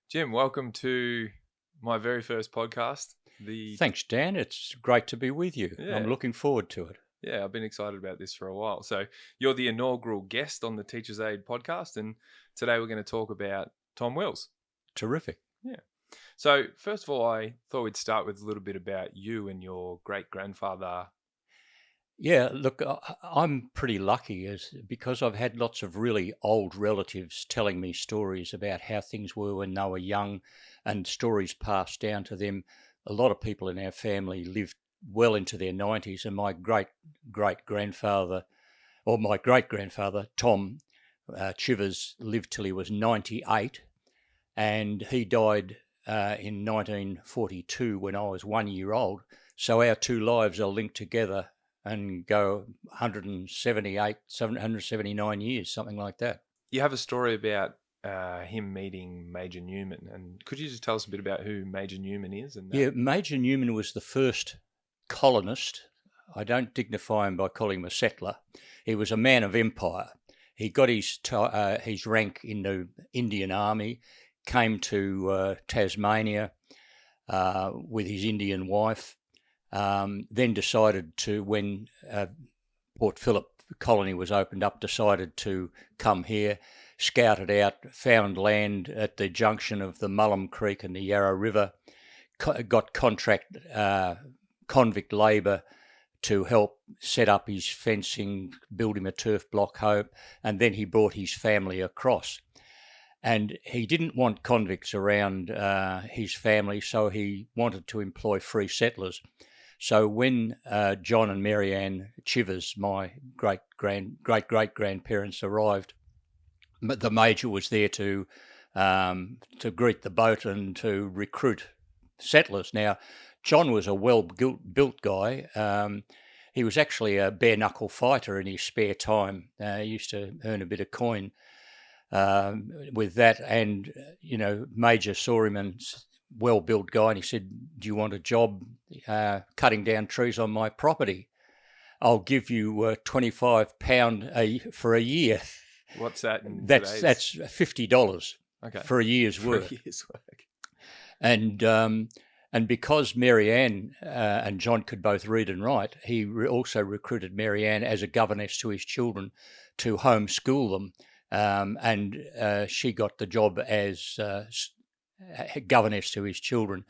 Jim, welcome to my very first podcast. Thanks, Dan. It's great to be with you. I'm Yeah, looking forward to it. yeah, I've been excited about this for a while. So you're the inaugural guest on the Teachers Aide podcast, and today we're going to talk about Tom Wills. Terrific. Yeah. So first of all, I thought we'd start with a little bit about you and your great grandfather. Yeah, look, I'm pretty lucky because I've had lots of really old relatives telling me stories about how things were when they were young and stories passed down to them. A lot of people in our family lived well into their 90s, and my great grandfather, or my great grandfather, Tom Chivers, lived till he was 98, and he died in 1942 when I was 1 year old. So our two lives are linked together and go 178, 779 years, something like that. You have a story about him meeting Major Newman, and could you just tell us a bit about who Major Newman is? And Yeah, Major Newman was the first colonist. I don't dignify him by calling him a settler. He was a man of empire. He got his rank in the Indian Army, came to Tasmania with his Indian wife, then decided to, when Port Phillip colony was opened up, decided to come here, scouted out, found land at the junction of the Mullum Creek and the Yarra River, got contract convict labour to help set up his fencing, build him a turf block home, and then he brought his family across. And he didn't want convicts around his family, so he wanted to employ free settlers. So when John and Mary Ann Chivers, my great great grandparents, arrived, the Major was there to greet the boat and to recruit settlers. Now, John was a well-built guy. He was actually a bare-knuckle fighter in his spare time. He used to earn a bit of coin with that, and Major saw him and well-built guy, and he said, "Do you want a job cutting down trees on my property? I'll give you £25 for a year." what's that in That's $50 Okay. for a year's For work. a year's work. And because Mary Ann and John could both read and write, he also recruited Mary Ann as a governess to his children to homeschool them. And she got the job as governess to his children.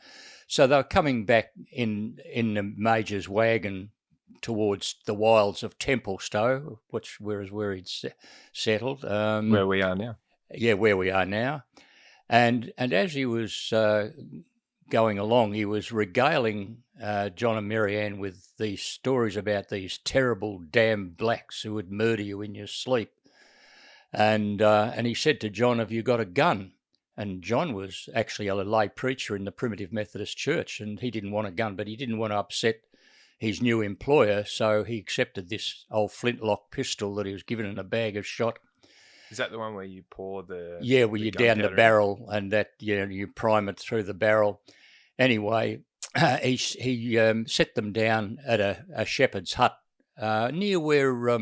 So they were coming back in the Major's wagon towards the wilds of Templestowe, which was where he'd settled. Where we are now. Yeah, where we are now. And as he was going along, he was regaling John and Mary Ann with these stories about these terrible damn blacks who would murder you in your sleep. And he said to John, "Have you got a gun?" And John was actually a lay preacher in the Primitive Methodist Church, and he didn't want a gun, but he didn't want to upset his new employer, so he accepted this old flintlock pistol that he was given in a bag of shot. Is that the one where you pour the... Yeah, where you down the barrel and that you prime it through the barrel. Anyway, he set them down at a shepherd's hut near where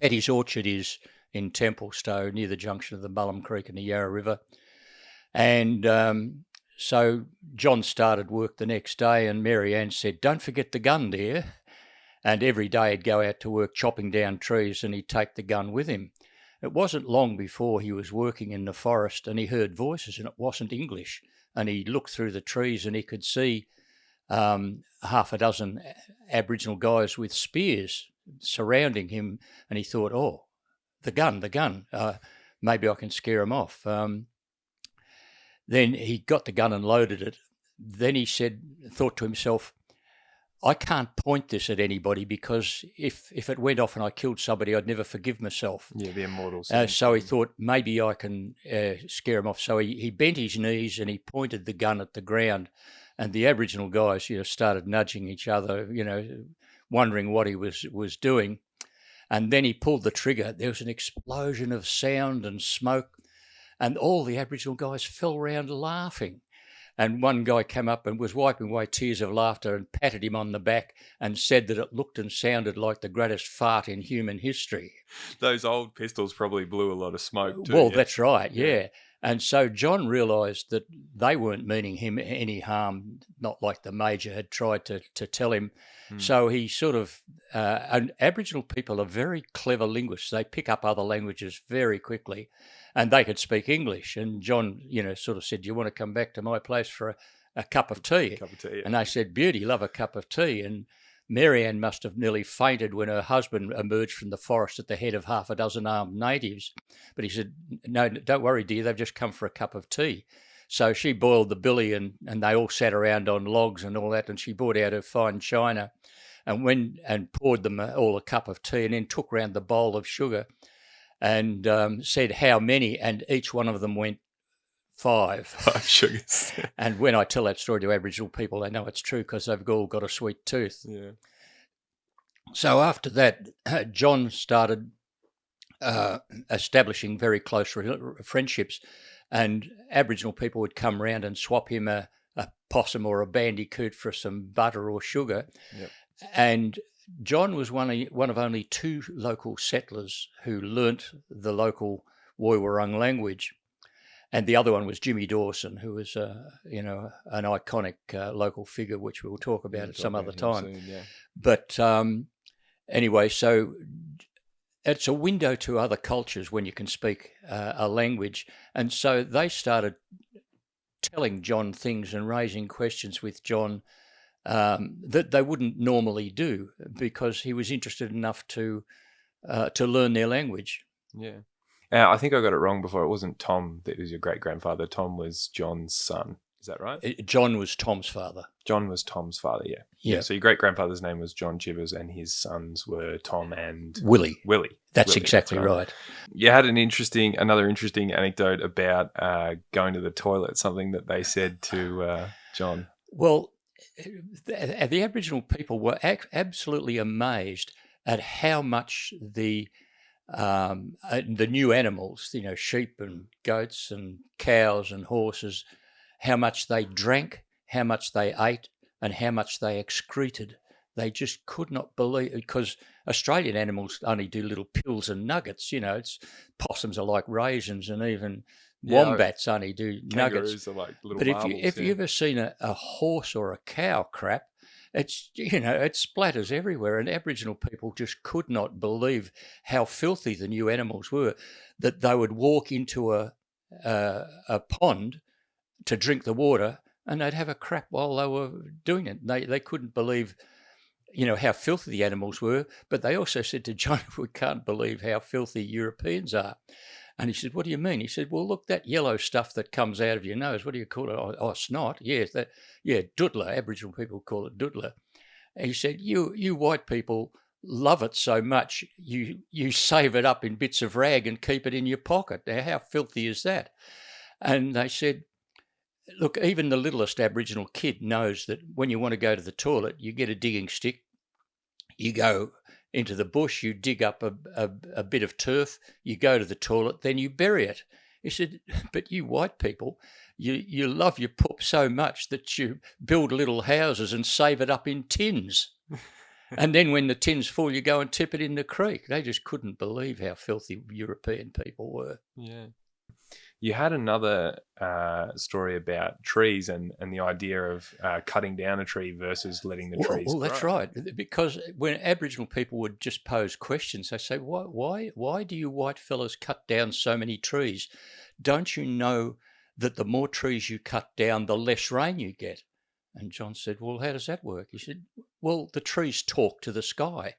Petty's Orchard is in Templestowe, near the junction of the Mullum Creek and the Yarra River. And so John started work the next day, and Mary Ann said, "Don't forget the gun, dear." And every day he'd go out to work chopping down trees, and he'd take the gun with him. It wasn't long before he was working in the forest and he heard voices, and it wasn't English. And he looked through the trees and he could see half a dozen Aboriginal guys with spears surrounding him. And he thought, "Oh, the gun, maybe I can scare them off." Then he got the gun and loaded it. Then he thought to himself, "I can't point this at anybody because if it went off and I killed somebody, I'd never forgive myself." Yeah, the immortal. So he thought, maybe I can scare him off. So he bent his knees and he pointed the gun at the ground, and the Aboriginal guys, started nudging each other, wondering what he was doing. And then he pulled the trigger. There was an explosion of sound and smoke, and all the Aboriginal guys fell round laughing. And one guy came up and was wiping away tears of laughter and patted him on the back and said that it looked and sounded like the greatest fart in human history. Those old pistols probably blew a lot of smoke too. Well, yeah. That's right, yeah. And so John realised that they weren't meaning him any harm, not like the Major had tried to tell him. So he sort of, and Aboriginal people are very clever linguists. They pick up other languages very quickly, and they could speak English. And John, sort of said, "Do you want to come back to my place for a cup of tea?" Yeah. And they said, "Beauty, love a cup of tea." And Marianne must have nearly fainted when her husband emerged from the forest at the head of half a dozen armed natives. But he said, "No, don't worry, dear, they've just come for a cup of tea." So she boiled the billy and they all sat around on logs and all that, and she brought out her fine china and poured them all a cup of tea, and then took round the bowl of sugar and said, "How many?" And each one of them went, "5." 5 sugars. And when I tell that story to Aboriginal people, they know it's true because they've all got a sweet tooth. Yeah. So after that, John started establishing very close friendships, and Aboriginal people would come round and swap him a possum or a bandicoot for some butter or sugar. Yep. And John was one of only 2 local settlers who learnt the local Woiwurrung language. And the other one was Jimmy Dawson, who was, an iconic local figure, which we'll talk about at some other time. Soon, yeah. But anyway, so it's a window to other cultures when you can speak a language. And so they started telling John things and raising questions with John that they wouldn't normally do, because he was interested enough to learn their language. Yeah. I think I got it wrong before. It wasn't Tom that was your great-grandfather. Tom was John's son. Is that right? John was Tom's father. John was Tom's father, yeah. Yeah. So your great-grandfather's name was John Chivers, and his sons were Tom and... Willie. That's Willie, exactly right. You had another interesting anecdote about going to the toilet, something that they said to John. Well, the Aboriginal people were absolutely amazed at how much the new animals, sheep and goats and cows and horses, how much they drank, how much they ate, and how much they excreted. They just could not believe, because Australian animals only do little pills and nuggets. It's possums are like raisins, and even wombats only do nuggets. Kangaroos are like little but marbles. If you ever seen a horse or a cow crap, it's it splatters everywhere, and Aboriginal people just could not believe how filthy the new animals were. That they would walk into a pond to drink the water, and they'd have a crap while they were doing it. They couldn't believe, how filthy the animals were. But they also said to John, "We can't believe how filthy Europeans are." And he said, "What do you mean?" He said, "Well, look, that yellow stuff that comes out of your nose, what do you call it?" "Oh, snot." "Yes, doodler. Aboriginal people call it doodler." And he said, you white people love it so much, you save it up in bits of rag and keep it in your pocket. Now, how filthy is that?" And they said, "Look, even the littlest Aboriginal kid knows that when you want to go to the toilet, you get a digging stick, you go into the bush, you dig up a bit of turf, you go to the toilet, then you bury it." He said, "But you white people, you love your poop so much that you build little houses and save it up in tins. And then when the tin's full, you go and tip it in the creek." They just couldn't believe how filthy European people were. Yeah. You had another story about trees and the idea of cutting down a tree versus letting the trees grow. That's right. Because when Aboriginal people would just pose questions, they say, why do you white fellas cut down so many trees? Don't you know that the more trees you cut down, the less rain you get? And John said, "Well, how does that work?" He said, "Well, the trees talk to the sky."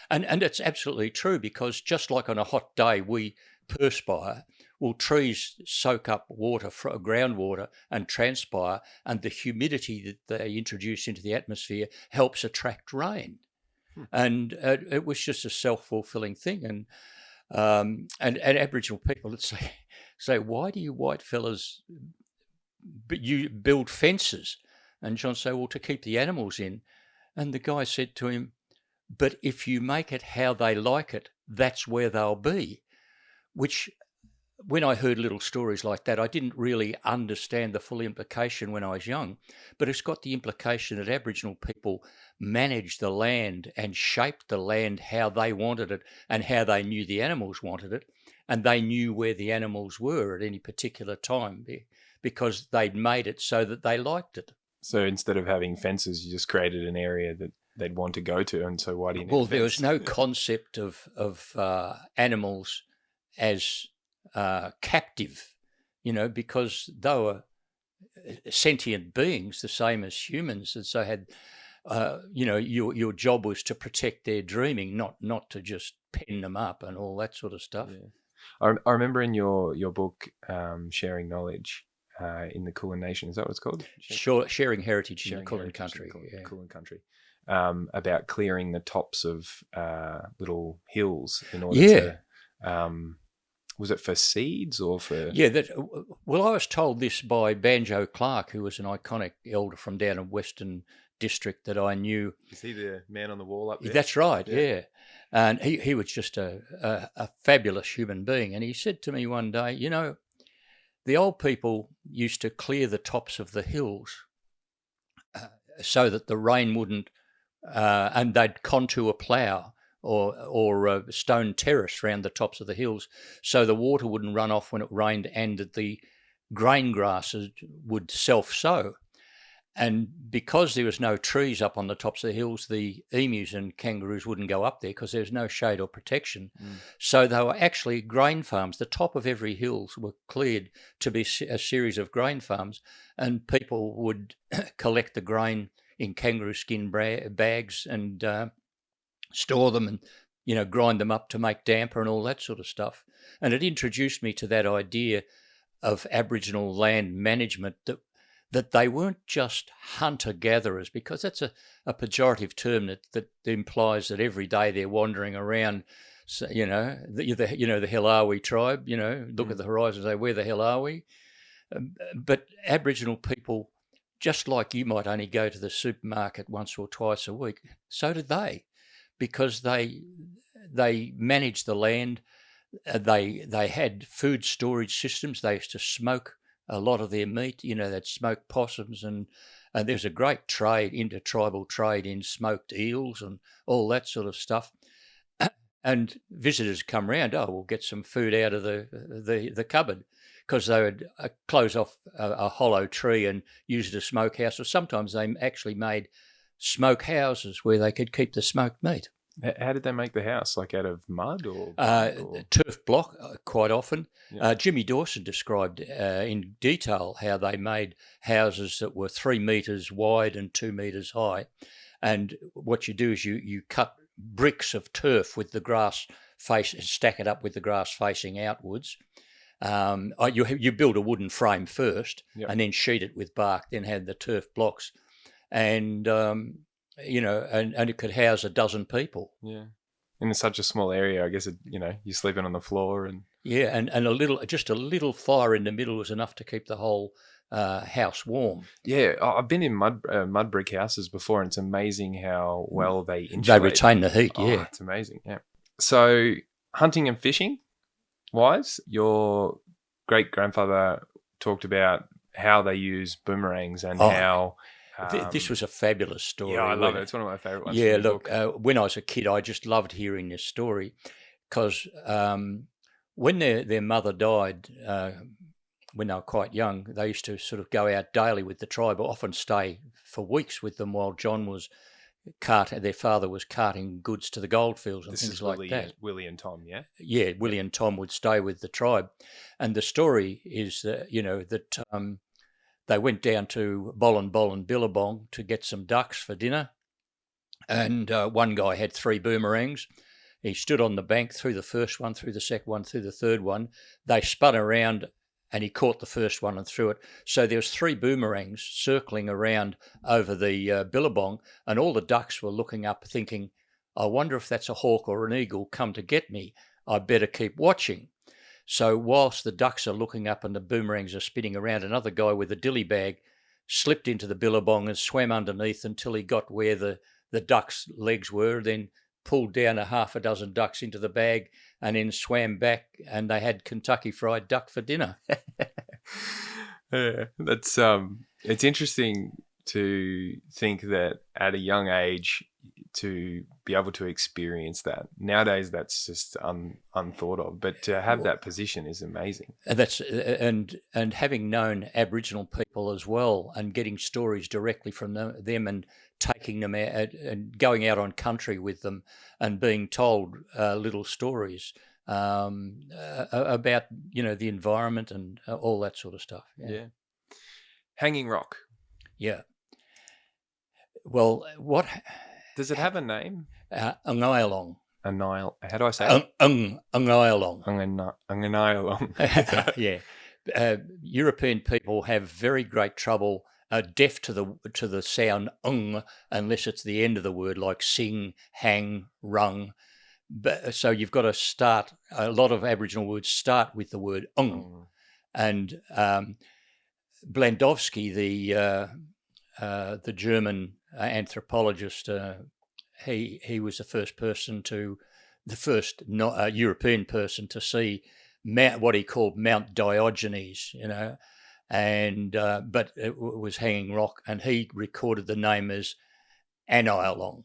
And it's absolutely true, because just like on a hot day we perspire, well, trees soak up water, groundwater, and transpire, and the humidity that they introduce into the atmosphere helps attract rain. And it was just a self-fulfilling thing. And Aboriginal people would say, "Why do you white fellas you build fences?" And John said, "Well, to keep the animals in." And the guy said to him, "But if you make it how they like it, that's where they'll be." Which, when I heard little stories like that, I didn't really understand the full implication when I was young. But it's got the implication that Aboriginal people managed the land and shaped the land how they wanted it and how they knew the animals wanted it. and they knew where the animals were at any particular time because they'd made it so that they liked it. So instead of having fences, you just created an area that they'd want to go to, and so why do you need a fence? There was no concept of animals as captive, because they were sentient beings, the same as humans, and so had, your job was to protect their dreaming, not to just pen them up and all that sort of stuff. Yeah. I remember in your book, Sharing Knowledge in the Kulin Nation, is that what it's called? Sharing Heritage in the Kulin Country. Kulin Country. About clearing the tops of little hills in order to... was it for seeds or for... Yeah, I was told this by Banjo Clark, who was an iconic elder from down in Western District that I knew. Is he the man on the wall up there? That's right, yeah. And he was just a fabulous human being. And he said to me one day, the old people used to clear the tops of the hills so that the rain wouldn't, and they'd contour plough or a stone terrace around the tops of the hills so the water wouldn't run off when it rained, and that the grain grasses would self-sow. And because there was no trees up on the tops of the hills, the emus and kangaroos wouldn't go up there because there was no shade or protection. So they were actually grain farms. The top of every hills were cleared to be a series of grain farms, and people would collect the grain in kangaroo skin bags and store them and, grind them up to make damper and all that sort of stuff. And it introduced me to that idea of Aboriginal land management, that they weren't just hunter-gatherers, because that's a pejorative term that implies that every day they're wandering around, so, the hell are we tribe, look at the horizon and say, where the hell are we? But Aboriginal people, just like you might only go to the supermarket once or twice a week, so did they, because they managed the land. They had food storage systems. They used to smoke a lot of their meat. They'd smoke possums, and there's a great trade, intertribal trade in smoked eels and all that sort of stuff. And visitors come round, we'll get some food out of the cupboard, because they would close off a hollow tree and use it as a smokehouse, or sometimes they actually made smoke houses where they could keep the smoked meat. How did they make the house? Like out of mud or turf block, quite often. Yeah. Jimmy Dawson described in detail how they made houses that were 3 metres wide and 2 metres high. And what you do is you cut bricks of turf with the grass stack it up with the grass facing outwards. You build a wooden frame first, Yep. and then sheet it with bark, then had the turf blocks. And and it could house a dozen people. Yeah. In such a small area, I guess, you're sleeping on the floor and... Yeah, and a little fire in the middle was enough to keep the whole house warm. Yeah, I've been in mud brick houses before, and it's amazing how well they insulate. They retain the heat, yeah. It's amazing, yeah. So hunting and fishing wise, your great-grandfather talked about how they use boomerangs and how... This was a fabulous story. Yeah, I love it. It's one of my favourite ones. Yeah, look, when I was a kid, I just loved hearing this story, because when their mother died, when they were quite young, they used to sort of go out daily with the tribe, or often stay for weeks with them while John was their father was carting goods to the goldfields and things like that. Willie and Tom, yeah? Yeah, Willie and Tom would stay with the tribe. And the story is that, they went down to Billabong to get some ducks for dinner, and one guy had 3 boomerangs. He stood on the bank, threw the first one, threw the second one, threw the third one. They spun around, and he caught the first one and threw it. So there was 3 boomerangs circling around over the Billabong, and all the ducks were looking up thinking, I wonder if that's a hawk or an eagle come to get me. I better keep watching. So whilst the ducks are looking up and the boomerangs are spinning around, another guy with a dilly bag slipped into the billabong and swam underneath until he got where the ducks' legs were, then pulled down a half a dozen ducks into the bag and then swam back, and they had Kentucky Fried Duck for dinner. Yeah, that's it's interesting to think that at a young age to be able to experience that. Nowadays, that's just unthought of. But to have that position is amazing. And having known Aboriginal people as well, and getting stories directly from them and taking them out and going out on country with them and being told little stories about the environment and all that sort of stuff. Yeah. Hanging Rock. Yeah. Well, what does it have a name? Angayalong. How do I say it? Angayalong. Angayalong. Yeah. European people have very great trouble, deaf to the sound unless it's the end of the word, like sing, hang, rung. But so you've got to start. A lot of Aboriginal words start with the word and Blandowski, the German anthropologist, he was the first European person to see what he called Mount Diogenes, and but it was Hanging Rock, and he recorded the name as Angayalong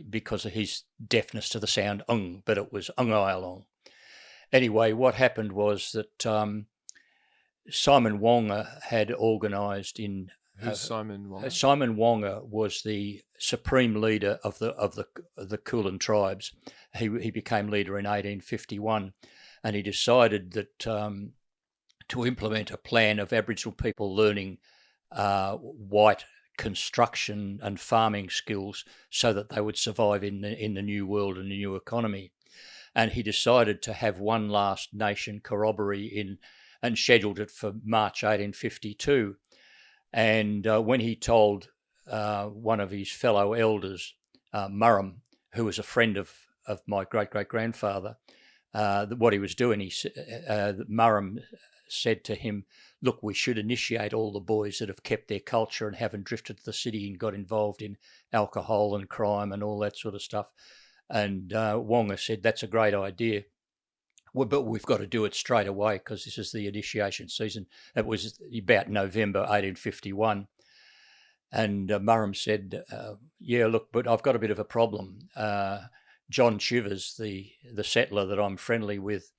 because of his deafness to the sound but it was Angayalong. Anyway, what happened was that Simon Wonga had organised in. Who's Simon Wonga? Simon Wonga was the supreme leader of the Kulin tribes. He became leader in 1851, and he decided that to implement a plan of Aboriginal people learning white construction and farming skills so that they would survive in the new world and the new economy. And he decided to have one last nation corroboree and scheduled it for March 1852. And when he told one of his fellow elders, Murrum, who was a friend of my great-great-grandfather, what he was doing, Murrum said to him, "Look, we should initiate all the boys that have kept their culture and haven't drifted to the city and got involved in alcohol and crime and all that sort of stuff." And Wonga said, "That's a great idea. Well, but we've got to do it straight away because this is the initiation season." It was about November 1851. And Murrum said, "Yeah, look, but I've got a bit of a problem. John Chivers, the settler that I'm friendly with,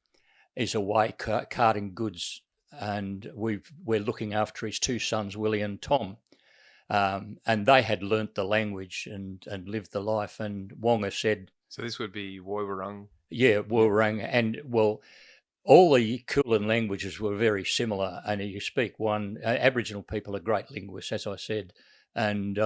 is away carting goods, and we're looking after his two sons, Willie and Tom." And they had learnt the language and lived the life. And Wonga said... So this would be Woiwurrung? Yeah, Woiwurrung. And, well, all the Kulin languages were very similar, and you speak one... Aboriginal people are great linguists, as I said. And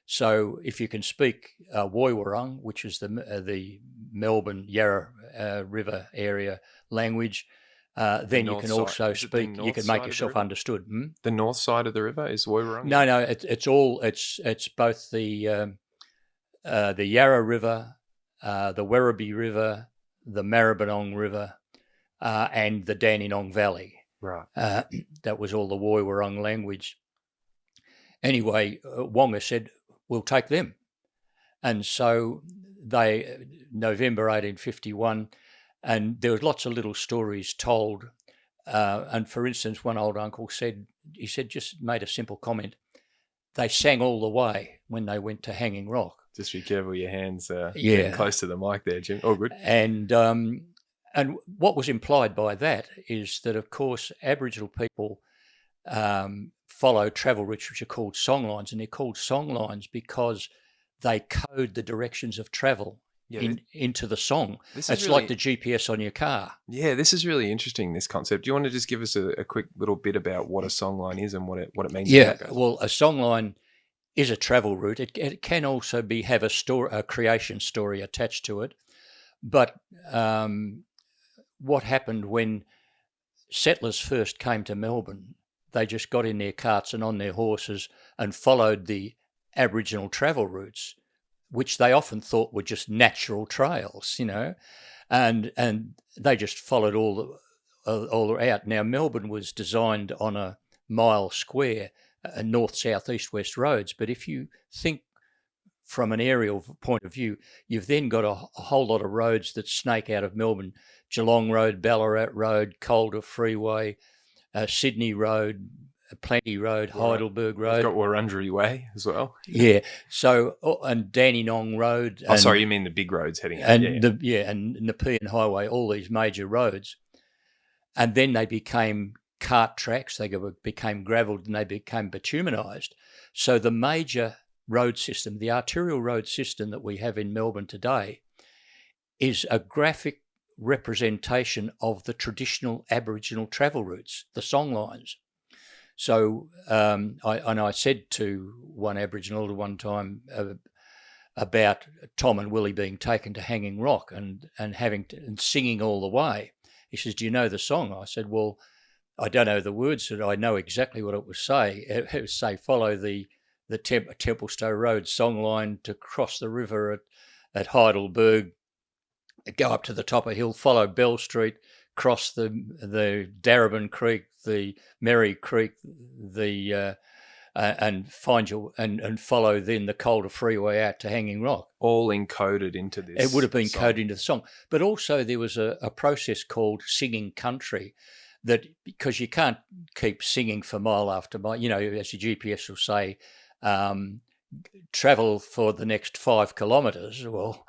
so if you can speak Woiwurrung, which is the Melbourne Yarra River area language, then you can also speak. You can make yourself understood. The north side of the river is Woiwurrung? No, it's both the Yarra River, the Werribee River, the Maribyrnong River, and the Dandenong Valley. Right. That was all the Woiwurrung language. Anyway, Wonga said, "We'll take them," and so November 1851. And there was lots of little stories told. And for instance, one old uncle said, just made a simple comment. They sang all the way when they went to Hanging Rock. Just be careful, your hands getting close to the mic there, Jim. Oh, good. And what was implied by that is that, of course, Aboriginal people follow travel routes which are called songlines, and they're called songlines because they code the directions of travel. Into the song. It's really, like the GPS on your car. Yeah, this is really interesting, this concept. Do you want to just give us a quick little bit about what a songline is and what it means? Yeah, well, a songline is a travel route. It can also have a creation story attached to it. But what happened when settlers first came to Melbourne, they just got in their carts and on their horses and followed the Aboriginal travel routes, which they often thought were just natural trails, and they just followed all out. Now, Melbourne was designed on a mile square, north, south, east, west roads. But if you think from an aerial point of view, you've then got a whole lot of roads that snake out of Melbourne: Geelong Road, Ballarat Road, Calder Freeway, Sydney Road, Plenty Road, Heidelberg We've Road. got Wurundjeri Way as well. Yeah. So and Dandenong Road. Oh, And, sorry, you mean the big roads heading out? and and Nepean Highway. All these major roads, and then they became cart tracks. They became gravelled and they became bitumenised. So the major road system, the arterial road system that we have in Melbourne today, is a graphic representation of the traditional Aboriginal travel routes, the song lines. So I said to one Aboriginal at one time about Tom and Willie being taken to Hanging Rock and singing all the way. He says, "Do you know the song?" I said, "Well, I don't know the words, but I know exactly what it would say. It would say, follow the Templestowe Road song line to cross the river at Heidelberg, go up to the top of a hill, follow Bell Street, cross the Darebin Creek, the Merry Creek, and find your and follow then the Calder Freeway out to Hanging Rock." All encoded into this. It would have been song. coded into the song, but also there was a process called singing country. That because you can't keep singing for mile after mile, as your GPS will say, travel for the next 5 kilometres. Well,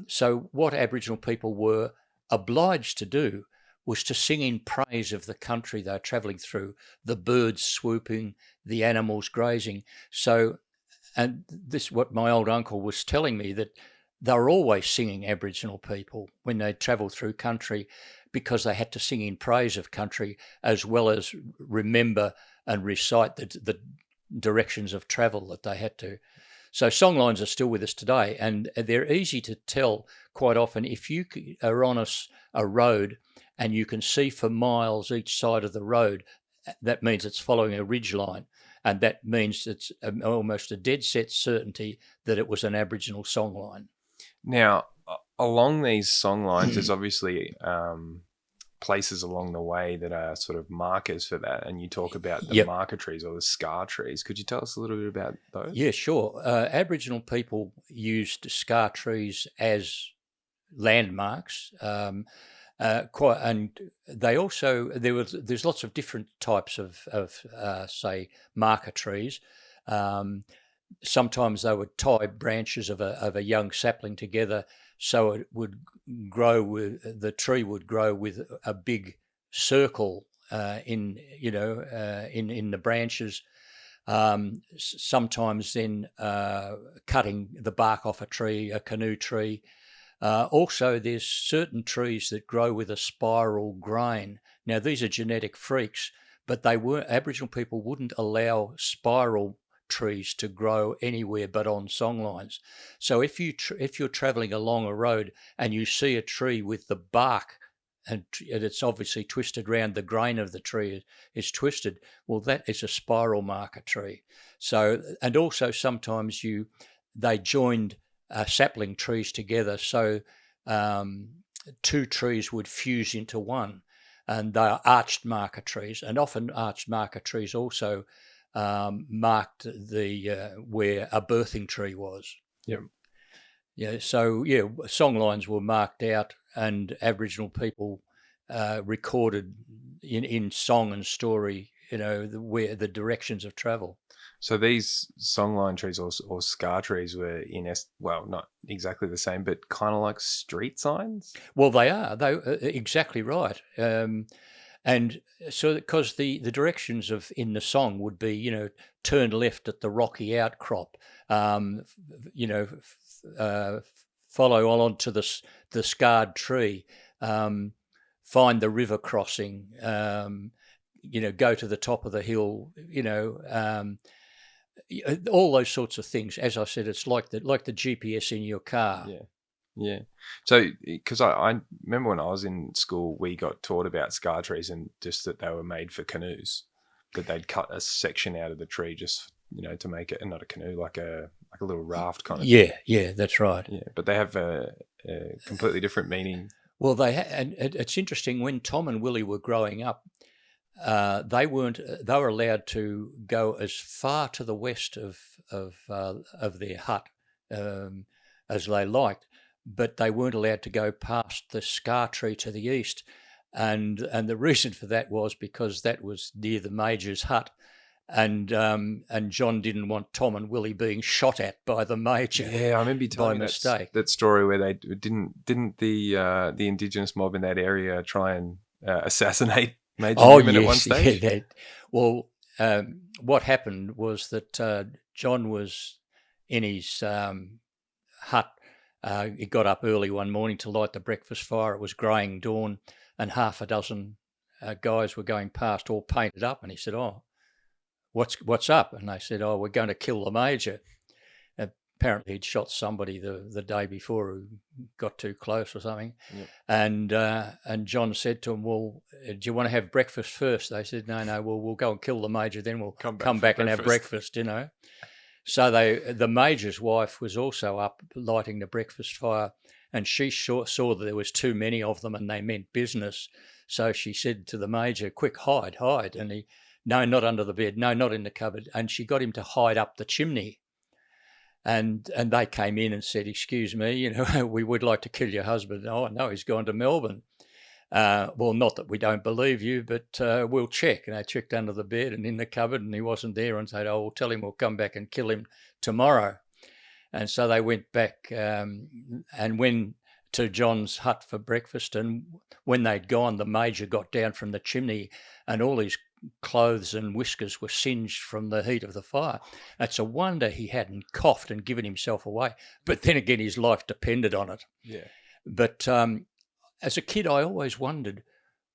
so what Aboriginal people were obliged to do was to sing in praise of the country they're travelling through, the birds swooping, the animals grazing. So, and this what my old uncle was telling me, that they were always singing, Aboriginal people, when they travelled through country, because they had to sing in praise of country as well as remember and recite the directions of travel that they had to. So songlines are still with us today, and they're easy to tell quite often. If you are on a road and you can see for miles each side of the road, that means it's following a ridge line, and that means it's almost a dead set certainty that it was an Aboriginal songline. Now, along these song lines, there's obviously places along the way that are sort of markers for that, and you talk about the marker trees or the scar trees. Could you tell us a little bit about those? Yeah, sure. Aboriginal people used scar trees as landmarks. And they also there's lots of different types of say marker trees. Sometimes they would tie branches of a young sapling together, so it would grow with the tree would grow with a big circle in the branches. Sometimes then cutting the bark off a canoe tree. Also, there's certain trees that grow with a spiral grain. Now, these are genetic freaks, but Aboriginal people wouldn't allow spiral trees to grow anywhere but on songlines. So if you're travelling along a road and you see a tree with the bark and it's obviously twisted round, the grain of the tree is twisted, well, that is a spiral marker tree. So, and also sometimes they joined sapling trees together, so 2 trees would fuse into one, and they are arched marker trees, and often arched marker trees also marked where a birthing tree was. Yep. Yeah. So songlines were marked out, and Aboriginal people recorded in song and story, where the directions of travel. So these songline trees or scar trees were not exactly the same, but kind of like street signs. Well, they are. They exactly right. And so, because the directions in the song would be, turn left at the rocky outcrop, follow on to the scarred tree, find the river crossing, go to the top of the hill, all those sorts of things. As I said, it's like the GPS in your car. Yeah. So, because I remember when I was in school, we got taught about scar trees and just that they were made for canoes, that they'd cut a section out of the tree just, to make it, not a canoe, like a little raft kind of thing. Yeah, that's right. Yeah, but they have a completely different meaning. Well, and it's interesting, when Tom and Willie were growing up, they were allowed to go as far to the west of their hut as they liked, but they weren't allowed to go past the scar tree to the east. and the reason for that was because that was near the Major's hut, and John didn't want Tom and Willie being shot at by the Major. Yeah, I remember you telling by me mistake. that story where they didn't the Indigenous mob in that area try and assassinate Major Newman at one stage. Yeah. Well, what happened was that John was in his hut. He got up early one morning to light the breakfast fire. It was greying dawn, and half a dozen guys were going past, all painted up. And he said, "Oh, what's up?" And they said, "Oh, we're going to kill the Major." Apparently, he'd shot somebody the day before who got too close or something. Yep. And John said to him, "Well, do you want to have breakfast first?" They said, "No, we'll go and kill the Major, then we'll come back and have breakfast." So the Major's wife was also up lighting the breakfast fire, and she saw that there was too many of them and they meant business. So she said to the Major, "Quick, hide." And he, "No, not under the bed. No, not in the cupboard." And she got him to hide up the chimney. And they came in and said, "Excuse me, we would like to kill your husband." "Oh, no, he's gone to Melbourne." "Well, not that we don't believe you, but we'll check." And they checked under the bed and in the cupboard, and he wasn't there, and said, "Oh, we'll tell him we'll come back and kill him tomorrow." And so they went back and went to John's hut for breakfast. And when they'd gone, the Major got down from the chimney, and all his clothes and whiskers were singed from the heat of the fire. It's a wonder he hadn't coughed and given himself away. But then again, his life depended on it. Yeah. But as a kid, I always wondered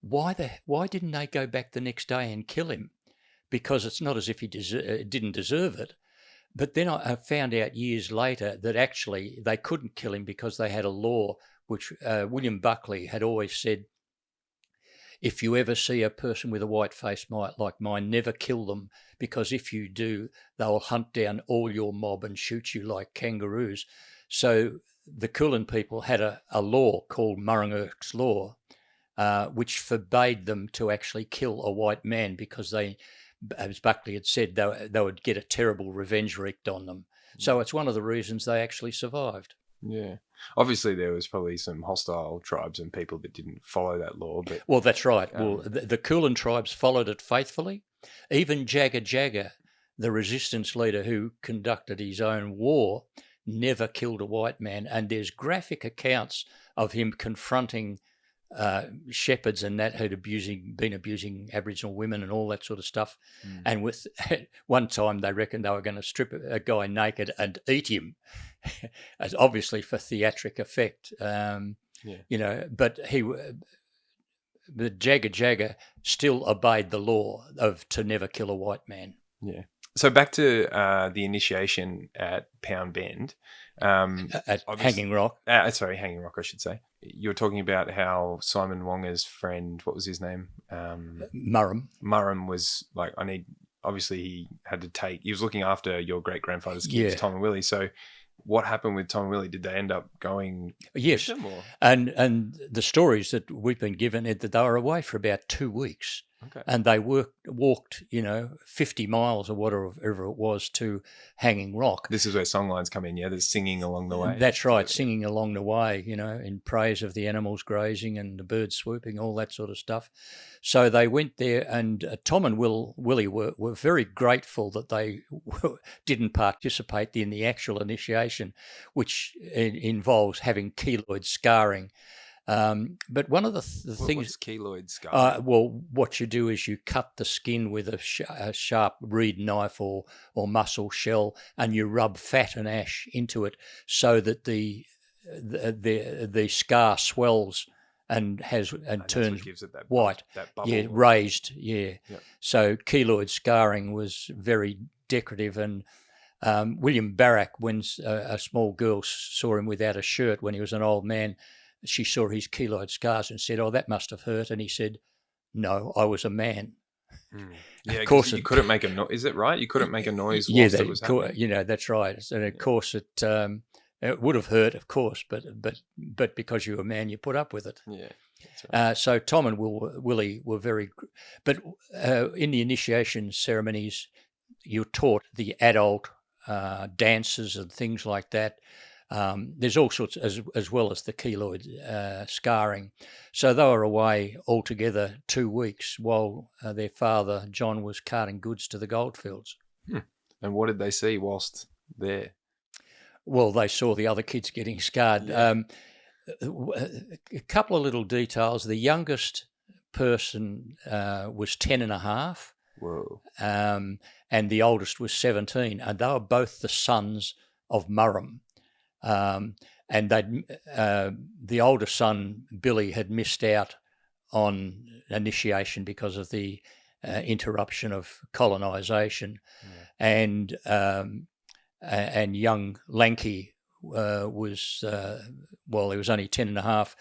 why didn't they go back the next day and kill him? Because it's not as if he didn't deserve it. But then I found out years later that actually they couldn't kill him because they had a law which William Buckley had always said, "If you ever see a person with a white face like mine, never kill them, because if you do, they'll hunt down all your mob and shoot you like kangaroos." So the Kulin people had a law called Murrungurk's Law, which forbade them to actually kill a white man because they, as Buckley had said, they would get a terrible revenge wreaked on them. So it's one of the reasons they actually survived. Yeah. Obviously, there was probably some hostile tribes and people that didn't follow that law. But well, that's right. The Kulin tribes followed it faithfully. Even Jagga, the resistance leader who conducted his own war, never killed a white man. And there's graphic accounts of him confronting shepherds and that who'd been abusing Aboriginal women and all that sort of stuff. And with one time they reckoned they were going to strip a guy naked and eat him, as obviously for theatric effect. But Jagga still obeyed the law to never kill a white man. Yeah. So back to the initiation at Pound Bend. At Hanging Rock. Hanging Rock, I should say. You were talking about how Simon Wonga's friend, what was his name? Murrum. Murrum was like, obviously he was looking after your great-grandfather's kids, Tom and Willie. So what happened with Tom and Willie? Did they end up going? Yes. With them, or? And the stories that we've been given is that they were away for about 2 weeks. Okay. And they walked, 50 miles or whatever it was to Hanging Rock. This is where songlines come in, yeah? There's singing along the way. That's right, singing along the way, in praise of the animals grazing and the birds swooping, all that sort of stuff. So they went there, and Tom and Willie were very grateful that they didn't participate in the actual initiation, which involves having keloid scarring. But one of the things... What's keloid scarring? Well, what you do is you cut the skin with a sharp reed knife or mussel shell, and you rub fat and ash into it so that the scar swells and turns gives it that white. That bubble. Yeah, raised. Yeah. Yep. So keloid scarring was very decorative, and William Barrack, when a small girl saw him without a shirt when he was an old man, she saw his keloid scars and said, "Oh, that must have hurt." And he said, "No, I was a man." Yeah, of course you couldn't make a noise. Is it right? You couldn't make a noise whilst it was happening. That's right. And of course it would have hurt, of course, but because you were a man, you put up with it. Yeah. That's right. So Tom and Willie were but in the initiation ceremonies, you're taught the adult dances and things like that. There's all sorts, as well as the keloid scarring. So they were away altogether 2 weeks while their father, John, was carting goods to the goldfields. And what did they see whilst there? Well, they saw the other kids getting scarred. Yeah. A couple of little details. The youngest person was 10 and a half. Whoa. And the oldest was 17. And they were both the sons of Murrum. And the older son, Billy, had missed out on initiation because of the interruption of colonisation. Yeah. And young Lanky was, he was only 10 and a half.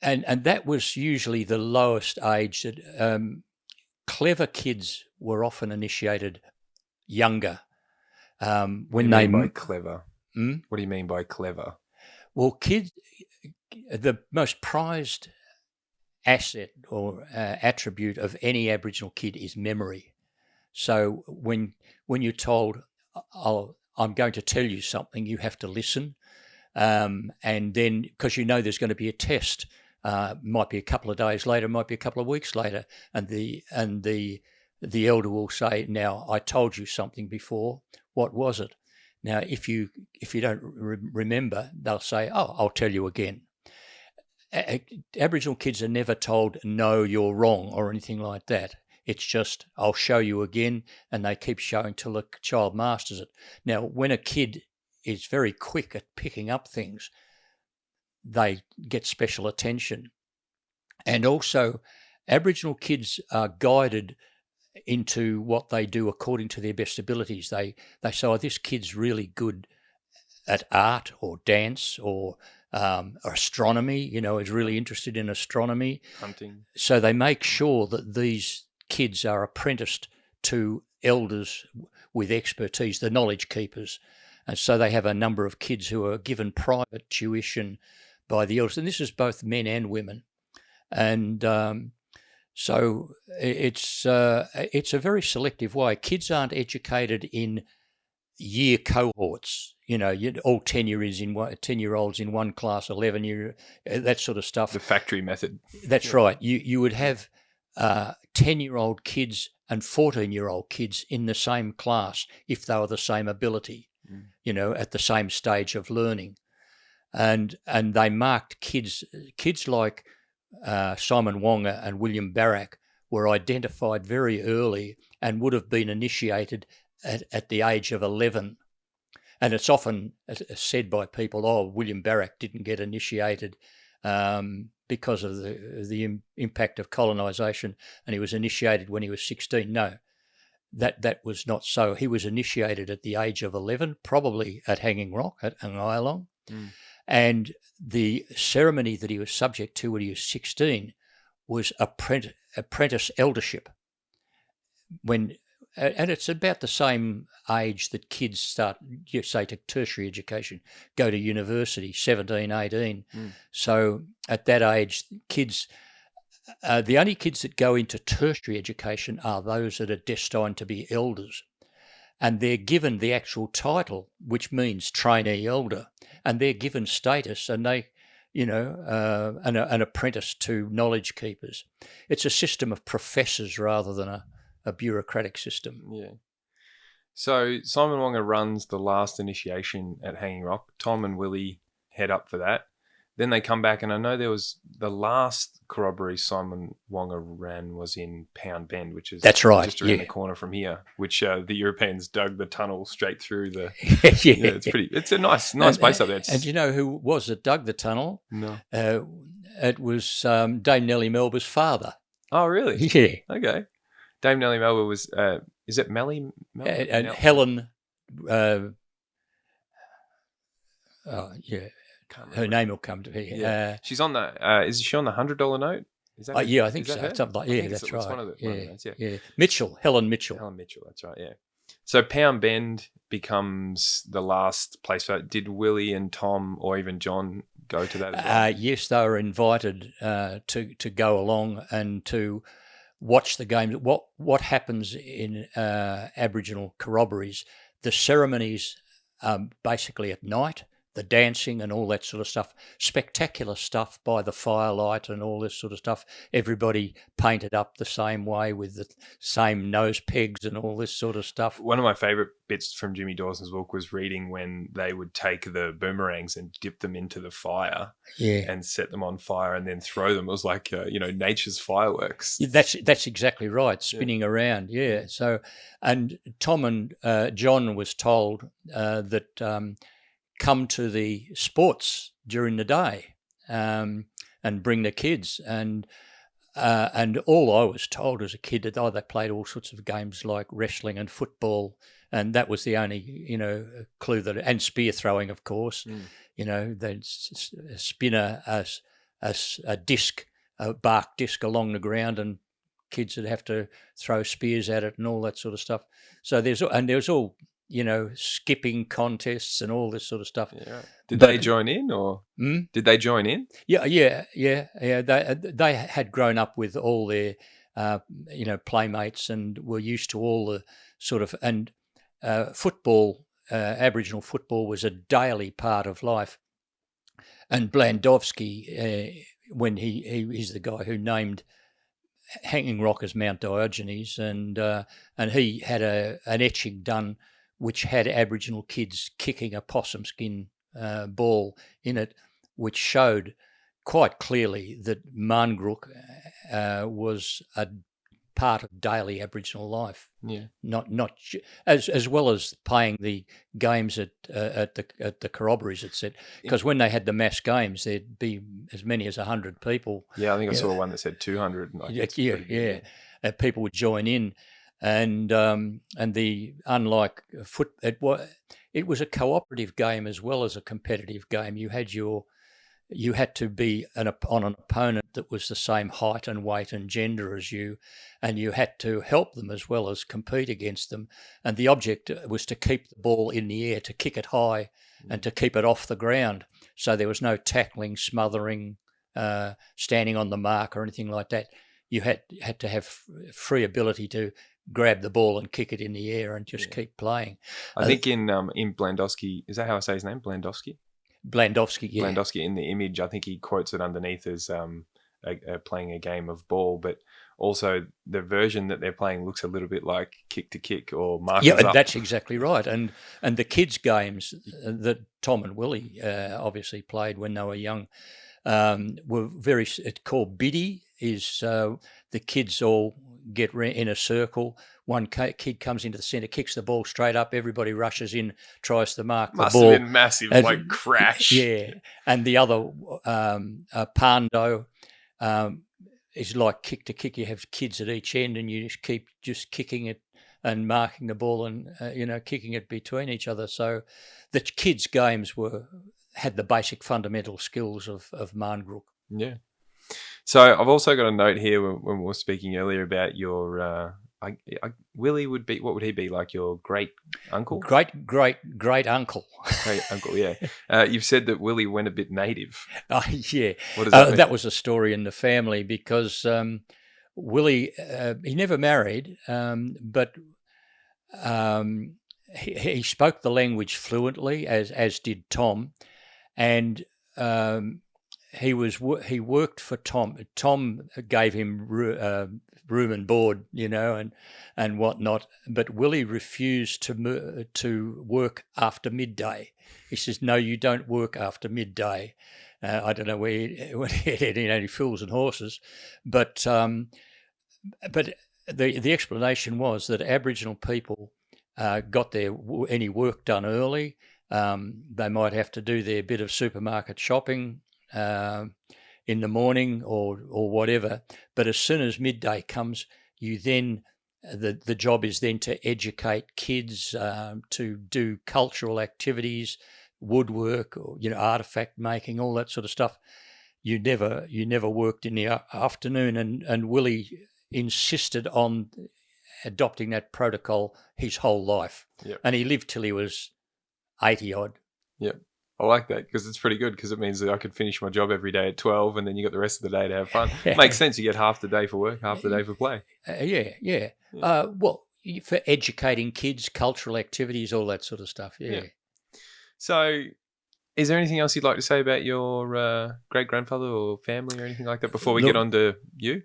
And that was usually the lowest age that clever kids were often initiated younger. When what do you mean by clever? Hmm? What do you mean by clever? Well, kids, the most prized asset or attribute of any Aboriginal kid is memory. So when you're told, I'm going to tell you something, you have to listen. And then, because you know there's going to be a test, might be a couple of days later, might be a couple of weeks later, and the elder will say, "Now, I told you something before. What was it?" Now, if you don't remember, they'll say, "Oh, I'll tell you again." Aboriginal kids are never told, "No, you're wrong," or anything like that. It's just, "I'll show you again," and they keep showing till the child masters it. Now, when a kid is very quick at picking up things, they get special attention. And also, Aboriginal kids are guided into what they do according to their best abilities. They say, "Oh, this kid's really good at art or dance or astronomy, is really interested in astronomy." Hunting. So they make sure that these kids are apprenticed to elders with expertise, the knowledge keepers. And so they have a number of kids who are given private tuition by the elders. And this is both men and women. And so it's a very selective way. Kids aren't educated in year cohorts. All 10-year-olds in one class, 11-year, that sort of stuff. The factory method. That's right. You would have 10-year-old kids and 14-year-old kids in the same class if they were the same ability, at the same stage of learning. And they marked kids like Simon Wonga and William Barrack were identified very early and would have been initiated at the age of 11. And it's often said by people, "Oh, William Barrack didn't get initiated because of the impact of colonisation, and he was initiated when he was 16. No, that was not so. He was initiated at the age of 11, probably at Hanging Rock, at Ngayalong. And the ceremony that he was subject to when he was 16 was apprentice eldership. And it's about the same age that kids start, say, to tertiary education, go to university, 17, 18. So at that age, kids, the only kids that go into tertiary education are those that are destined to be elders. And they're given the actual title, which means trainee elder, and they're given status, and they, an apprentice to knowledge keepers. It's a system of professors rather than a bureaucratic system. Yeah. So Simon Wonga runs the last initiation at Hanging Rock. Tom and Willie head up for that. Then they come back, and I know there was the last corroboree Simon Wonga ran was in Pound Bend, which is that's right, just around the corner from here, which the Europeans dug the tunnel straight through the. Yeah. It's a nice place up there. And you know who was that dug the tunnel? No. It was Dame Nellie Melba's father. Oh, really? Yeah. Okay. Dame Nellie Melba was. Is it Melly? And Helen. Yeah. Her name will come to me. Yeah. She's on the. Is she on the $100 note? Is that? Yeah, I think so. Her? Something like, yeah, that's right. It's one of the. Yeah. Mitchell, Helen Mitchell. Helen Mitchell. That's right. Yeah. So Pound Bend becomes the last place. Did Willie and Tom or even John go to that as well? Yes, they were invited to go along and to watch the game. What happens in Aboriginal corroborees? The ceremonies are basically at night. the dancing and all that sort of stuff. Spectacular stuff by the firelight and all this sort of stuff. Everybody painted up the same way with the same nose pegs and all this sort of stuff. One of my favourite bits from Jimmy Dawson's book was reading when they would take the boomerangs and dip them into the fire, and set them on fire and then throw them. It was like nature's fireworks. That's exactly right, spinning around. Yeah. So, and Tom and John was told that come to the sports during the day and bring the kids. And all I was told as a kid that they played all sorts of games like wrestling and football, and that was the only clue that. And spear throwing, of course. They'd spin a disc, a bark disc along the ground, and kids would have to throw spears at it and all that sort of stuff. So there was all skipping contests and all this sort of stuff. Yeah. Did they join in, or did they join in? Yeah. They had grown up with all their playmates and were used to all the sort of football. Aboriginal football was a daily part of life. And Blandowski, when he's the guy who named Hanging Rock as Mount Diogenes, and he had an etching done which had Aboriginal kids kicking a possum skin ball in it, which showed quite clearly that Marngrook was a part of daily Aboriginal life. Yeah, not as well as playing the games at the corroborees, etc. Because when they had the mass games, there'd be as many as 100 people. Yeah, I think I saw one that said 200. People would join in. And unlike it was a cooperative game as well as a competitive game. You had to be on an opponent that was the same height and weight and gender as you, and you had to help them as well as compete against them. And the object was to keep the ball in the air, to kick it high, and to keep it off the ground. So there was no tackling, smothering, standing on the mark or anything like that. You had to have free ability to grab the ball and kick it in the air and just keep playing. I think in Blandowski, is that how I say his name? Blandowski, yeah. Blandowski, in the image, I think he quotes it underneath as playing a game of ball, but also the version that they're playing looks a little bit like kick to kick or markers up. That's exactly right. And the kids' games that Tom and Willie obviously played when they were young were it's called biddy. Is the kids all get in a circle. One kid comes into the centre, kicks the ball straight up. Everybody rushes in, tries to mark the ball. Must have been massive, like crash. Yeah. And the other, Pando, is like kick to kick. You have kids at each end and you just keep kicking it and marking the ball and, kicking it between each other. So the kids' games had the basic fundamental skills of Marngrook. Yeah. So I've also got a note here when we were speaking earlier about your Willie would be, what would he be, like your great uncle? Great uncle. Great uncle, yeah. You've said that Willie went a bit native. Yeah. What does that mean? That was a story in the family because Willie, he never married, but he spoke the language fluently, as did Tom, and he worked for Tom. Tom gave him room and board, and whatnot. But Willie refused to work after midday. He says, "No, you don't work after midday." I don't know where he had any fools and horses, but the explanation was that Aboriginal people got any work done early. They might have to do their bit of supermarket shopping in the morning or whatever, but as soon as midday comes, you then the job is then to educate kids, to do cultural activities, woodwork, or artifact making, all that sort of stuff. You never worked in the afternoon, and Willie insisted on adopting that protocol his whole life. Yep. And he lived till he was 80 odd. Yep. I like that because it's pretty good because it means that I could finish my job every day at 12 and then you got the rest of the day to have fun. Makes sense. You get half the day for work, half the day for play. Yeah. Well, for educating kids, cultural activities, all that sort of stuff. Yeah. So Is there anything else you'd like to say about your great-grandfather or family or anything like that before we Look, get on to you?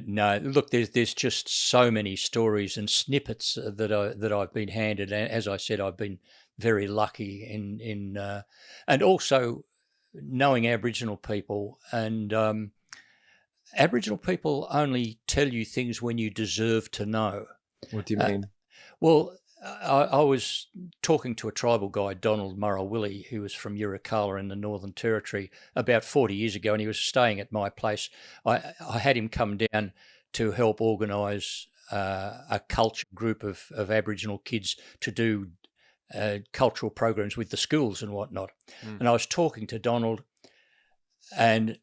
No, look, there's just so many stories and snippets that I've been handed. And as I said, I've been very lucky in and also knowing Aboriginal people. And Aboriginal people only tell you things when you deserve to know. What do you mean? Well, I was talking to a tribal guy, Donald Murrawilli, who was from Yirrkala in the Northern Territory, about 40 years ago, and he was staying at my place. I had him come down to help organise a culture group of Aboriginal kids to do cultural programs with the schools and whatnot. Mm. And I was talking to Donald, and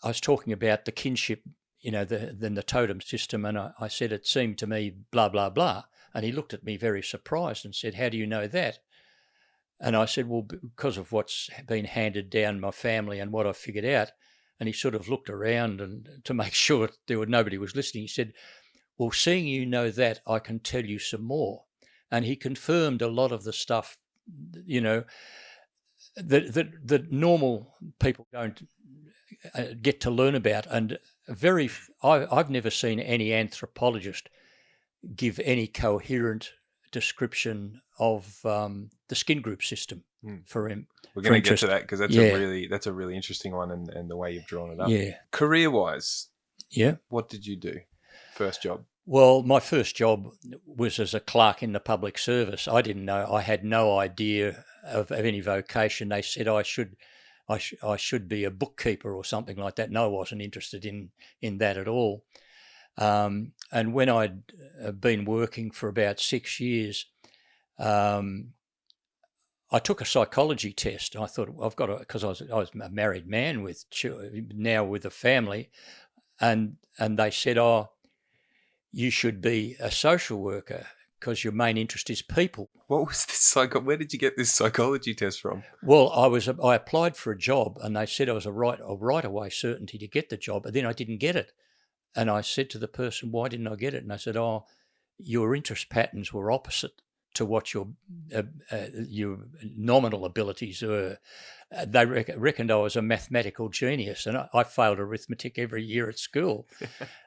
I was talking about the kinship, then the totem system, and I said it seemed to me blah, blah, blah. And he looked at me very surprised and said, "How do you know that?" And I said, "Well, because of what's been handed down my family and what I figured out." And he sort of looked around and to make sure nobody was listening. He said, "Well, seeing you know that, I can tell you some more." And he confirmed a lot of the stuff, that normal people don't get to learn about. And I've never seen any anthropologist give any coherent description of the skin group system for him. We're going to get to that because that's a really interesting one, and the way you've drawn it up. Yeah. Career-wise, yeah. What did you do? First job? Well, my first job was as a clerk in the public service. I didn't know. I had no idea of any vocation. They said I should be a bookkeeper or something like that. No, I wasn't interested in that at all. And when I'd been working for about 6 years, I took a psychology test. I thought I've got to, because I was a married man now with a family, and they said, "Oh, you should be a social worker because your main interest is people." What was this where did you get this psychology test from? Well, I applied for a job, and they said I was a right away certainty to get the job, but then I didn't get it. And I said to the person, "Why didn't I get it?" And I said, "Oh, your interest patterns were opposite to what your nominal abilities were." They reckoned I was a mathematical genius, and I failed arithmetic every year at school.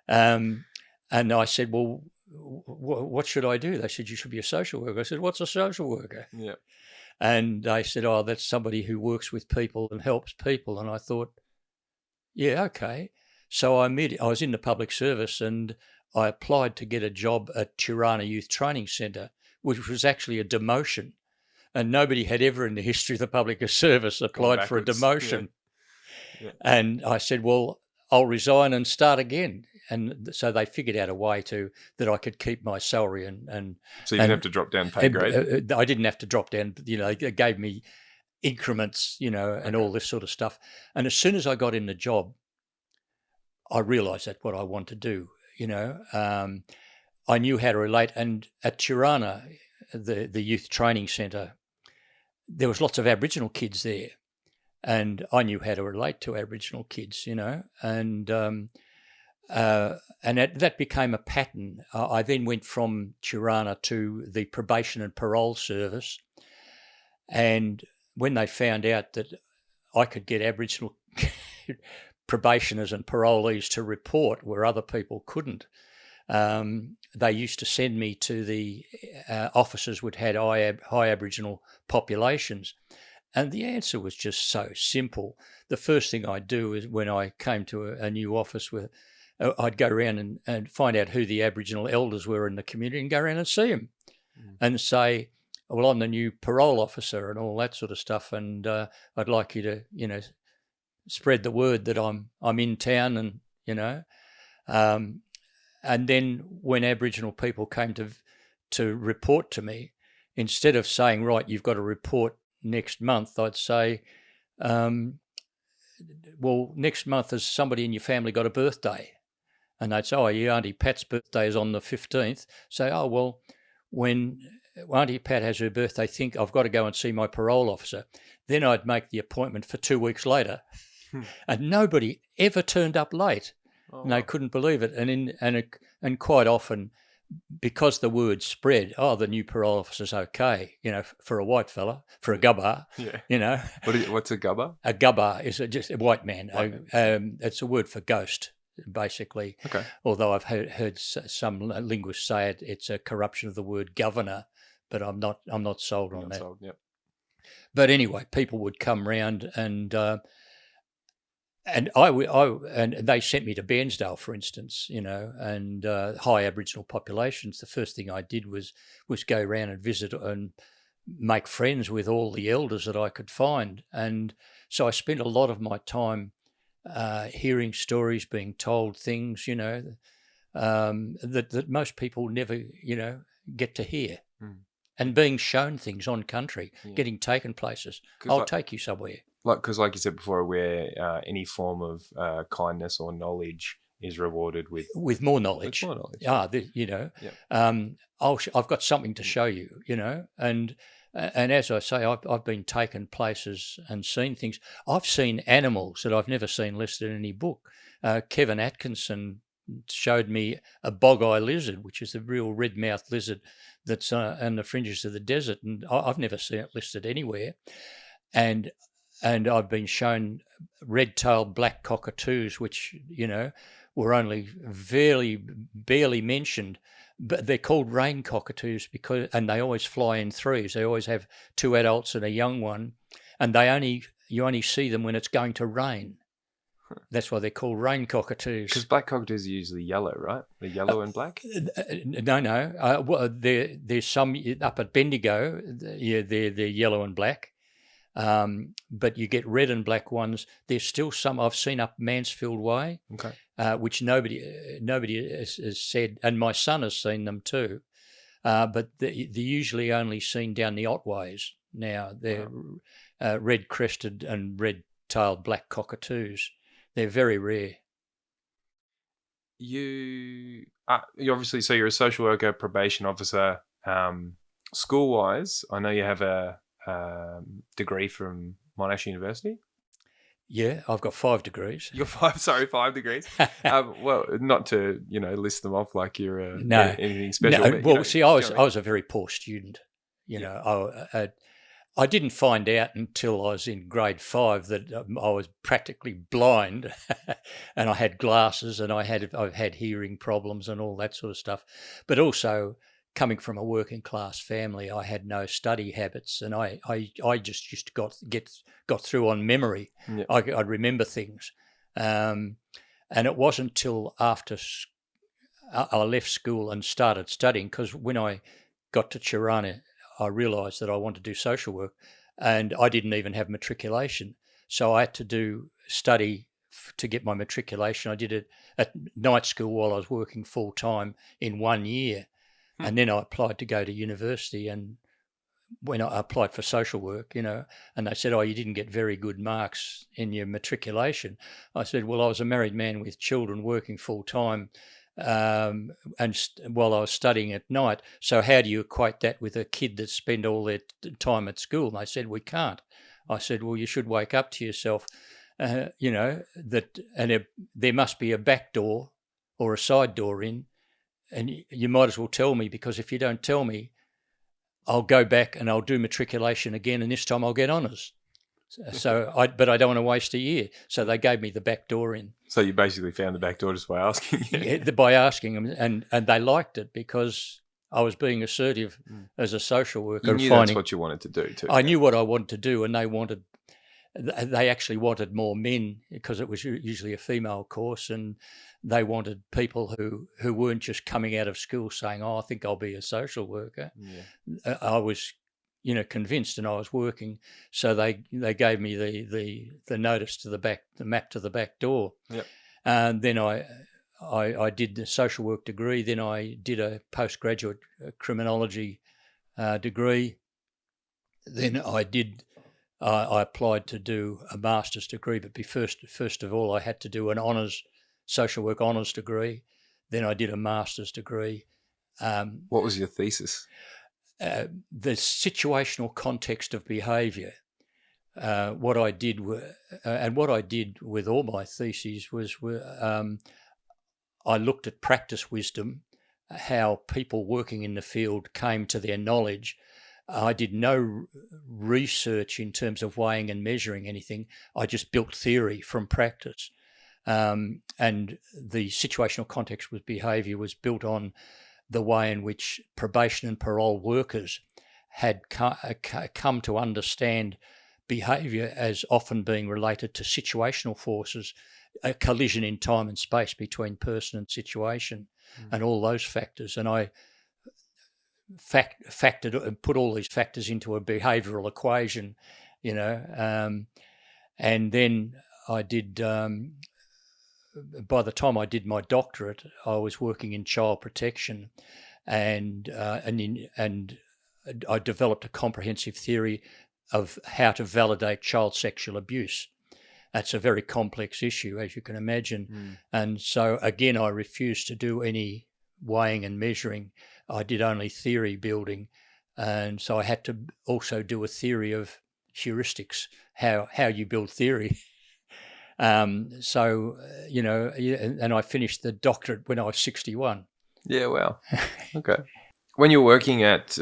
And I said, "Well, what should I do?" They said, "You should be a social worker." I said, "What's a social worker?" Yeah. And they said, "Oh, that's somebody who works with people and helps people." And I thought, yeah, okay. So I was in the public service, and I applied to get a job at Tirana Youth Training Centre, which was actually a demotion. And nobody had ever in the history of the public service applied for a demotion. Yeah. And I said, "Well, I'll resign and start again." And so they figured out a way that I could keep my salary and so you didn't have to drop down pay grade? I didn't have to drop down. They gave me increments, and all this sort of stuff. And as soon as I got in the job, I realised that's what I want to do. I knew how to relate. And at Tirana, the youth training centre, there was lots of Aboriginal kids there, and I knew how to relate to Aboriginal kids, and that became a pattern. I then went from Tirana to the probation and parole service, and when they found out that I could get Aboriginal probationers and parolees to report where other people couldn't, they used to send me to the officers which had high Aboriginal populations. And the answer was just so simple. The first thing I'd do is when I came to a new office, I'd go around and find out who the Aboriginal elders were in the community and go around and see them and say, "Well, I'm the new parole officer," and all that sort of stuff. And I'd like you to, spread the word that I'm in town, and and then when Aboriginal people came to report to me, instead of saying, "Right, you've got to report next month," I'd say, "Well, next month has somebody in your family got a birthday?" And they'd say, "Oh, yeah, Auntie Pat's birthday is on the 15th. Say, "Oh, well, when Auntie Pat has her birthday, think I've got to go and see my parole officer." Then I'd make the appointment for 2 weeks later. And nobody ever turned up late. And they couldn't believe it. And quite often because the word spread, oh, the new parole officer's okay, for a white fella, for a gubbar, Yeah. What's a gubba? A gubbar is just a white man. White man. It's a word for ghost, basically. Okay. Although I've heard some linguists say it's a corruption of the word governor, but I'm not sold on that. Sold, yep. But anyway, people would come round and and they sent me to Bairnsdale, for instance, and high Aboriginal populations. The first thing I did was go around and visit and make friends with all the elders that I could find. And so I spent a lot of my time hearing stories, being told things, that most people never, get to hear. And being shown things on country, getting taken places. I'll take you somewhere. Because like you said before, where any form of kindness or knowledge is rewarded with more knowledge. With more knowledge. I've got something to show you, and as I say, I've been taken places and seen things. I've seen animals that I've never seen listed in any book. Kevin Atkinson showed me a bog-eye lizard, which is a real red-mouthed lizard that's on the fringes of the desert, and I've never seen it listed anywhere. And I've been shown red-tailed black cockatoos, which, were only barely mentioned, but they're called rain cockatoos and they always fly in threes. They always have two adults and a young one, and you only see them when it's going to rain. That's why they're called rain cockatoos. Because black cockatoos are usually yellow, right? They're yellow and black? No. There's some up at Bendigo, they're yellow and black. But you get red and black ones. There's still some I've seen up Mansfield Way, which nobody has said, and my son has seen them too. But they're usually only seen down the Otways now. They're red-crested and red-tailed black cockatoos. They're very rare. You obviously, so you're a social worker, probation officer. School-wise, I know you have a degree from Monash University. Yeah, I've got 5 degrees. You're 5 degrees. Well, not to list them off like you're anything special. No, but, I was a very poor student. I didn't find out until I was in grade 5 that I was practically blind, and I had glasses, and I've had hearing problems and all that sort of stuff. But also, coming from a working class family, I had no study habits, and I just used to got through on memory. Yep. I'd remember things, and it wasn't till after I left school and started studying, because when I got to Chirana, I realised that I wanted to do social work, and I didn't even have matriculation, so I had to study to get my matriculation. I did it at night school while I was working full time in 1 year. And then I applied to go to university, and when I applied for social work, and they said, oh, you didn't get very good marks in your matriculation. I said, well, I was a married man with children working full time, and while I was studying at night. So how do you equate that with a kid that spent all their time at school? And they said, we can't. I said, well, you should wake up to yourself, there must be a back door or a side door in. And you might as well tell me, because if you don't tell me, I'll go back and I'll do matriculation again, and this time I'll get honours. But I don't want to waste a year. So they gave me the back door in. So you basically found the back door just by asking. Yeah, by asking them, and they liked it because I was being assertive as a social worker. You knew that's what you wanted to do too. I knew what I wanted to do, and they actually wanted more men, because it was usually a female course, and they wanted people who weren't just coming out of school saying, oh, I think I'll be a social worker. Yeah. I was, convinced, and I was working. So they gave me the notice to the map to the back door. Yep. And then I did the social work degree. Then I did a postgraduate criminology degree. Then I applied to do a master's degree, but first of all, I had to do an social work honours degree. Then I did a master's degree. What was your thesis? The situational context of behaviour. What I did with all my theses was I looked at practice wisdom how people working in the field came to their knowledge. I did no research in terms of weighing and measuring anything. I just built theory from practice. And the situational context with behaviour was built on the way in which probation and parole workers had come to understand behaviour as often being related to situational forces, a collision in time and space between person and situation, and all those factors. And I factored and put all these factors into a behavioural equation, and then I did. By the time I did my doctorate, I was working in child protection, and I developed a comprehensive theory of how to validate child sexual abuse. That's a very complex issue, as you can imagine. And so, again, I refused to do any weighing and measuring. I did only theory building. And so I had to also do a theory of heuristics, how you build theory. And I finished the doctorate when I was 61. Yeah, wow. Okay. When you're working at,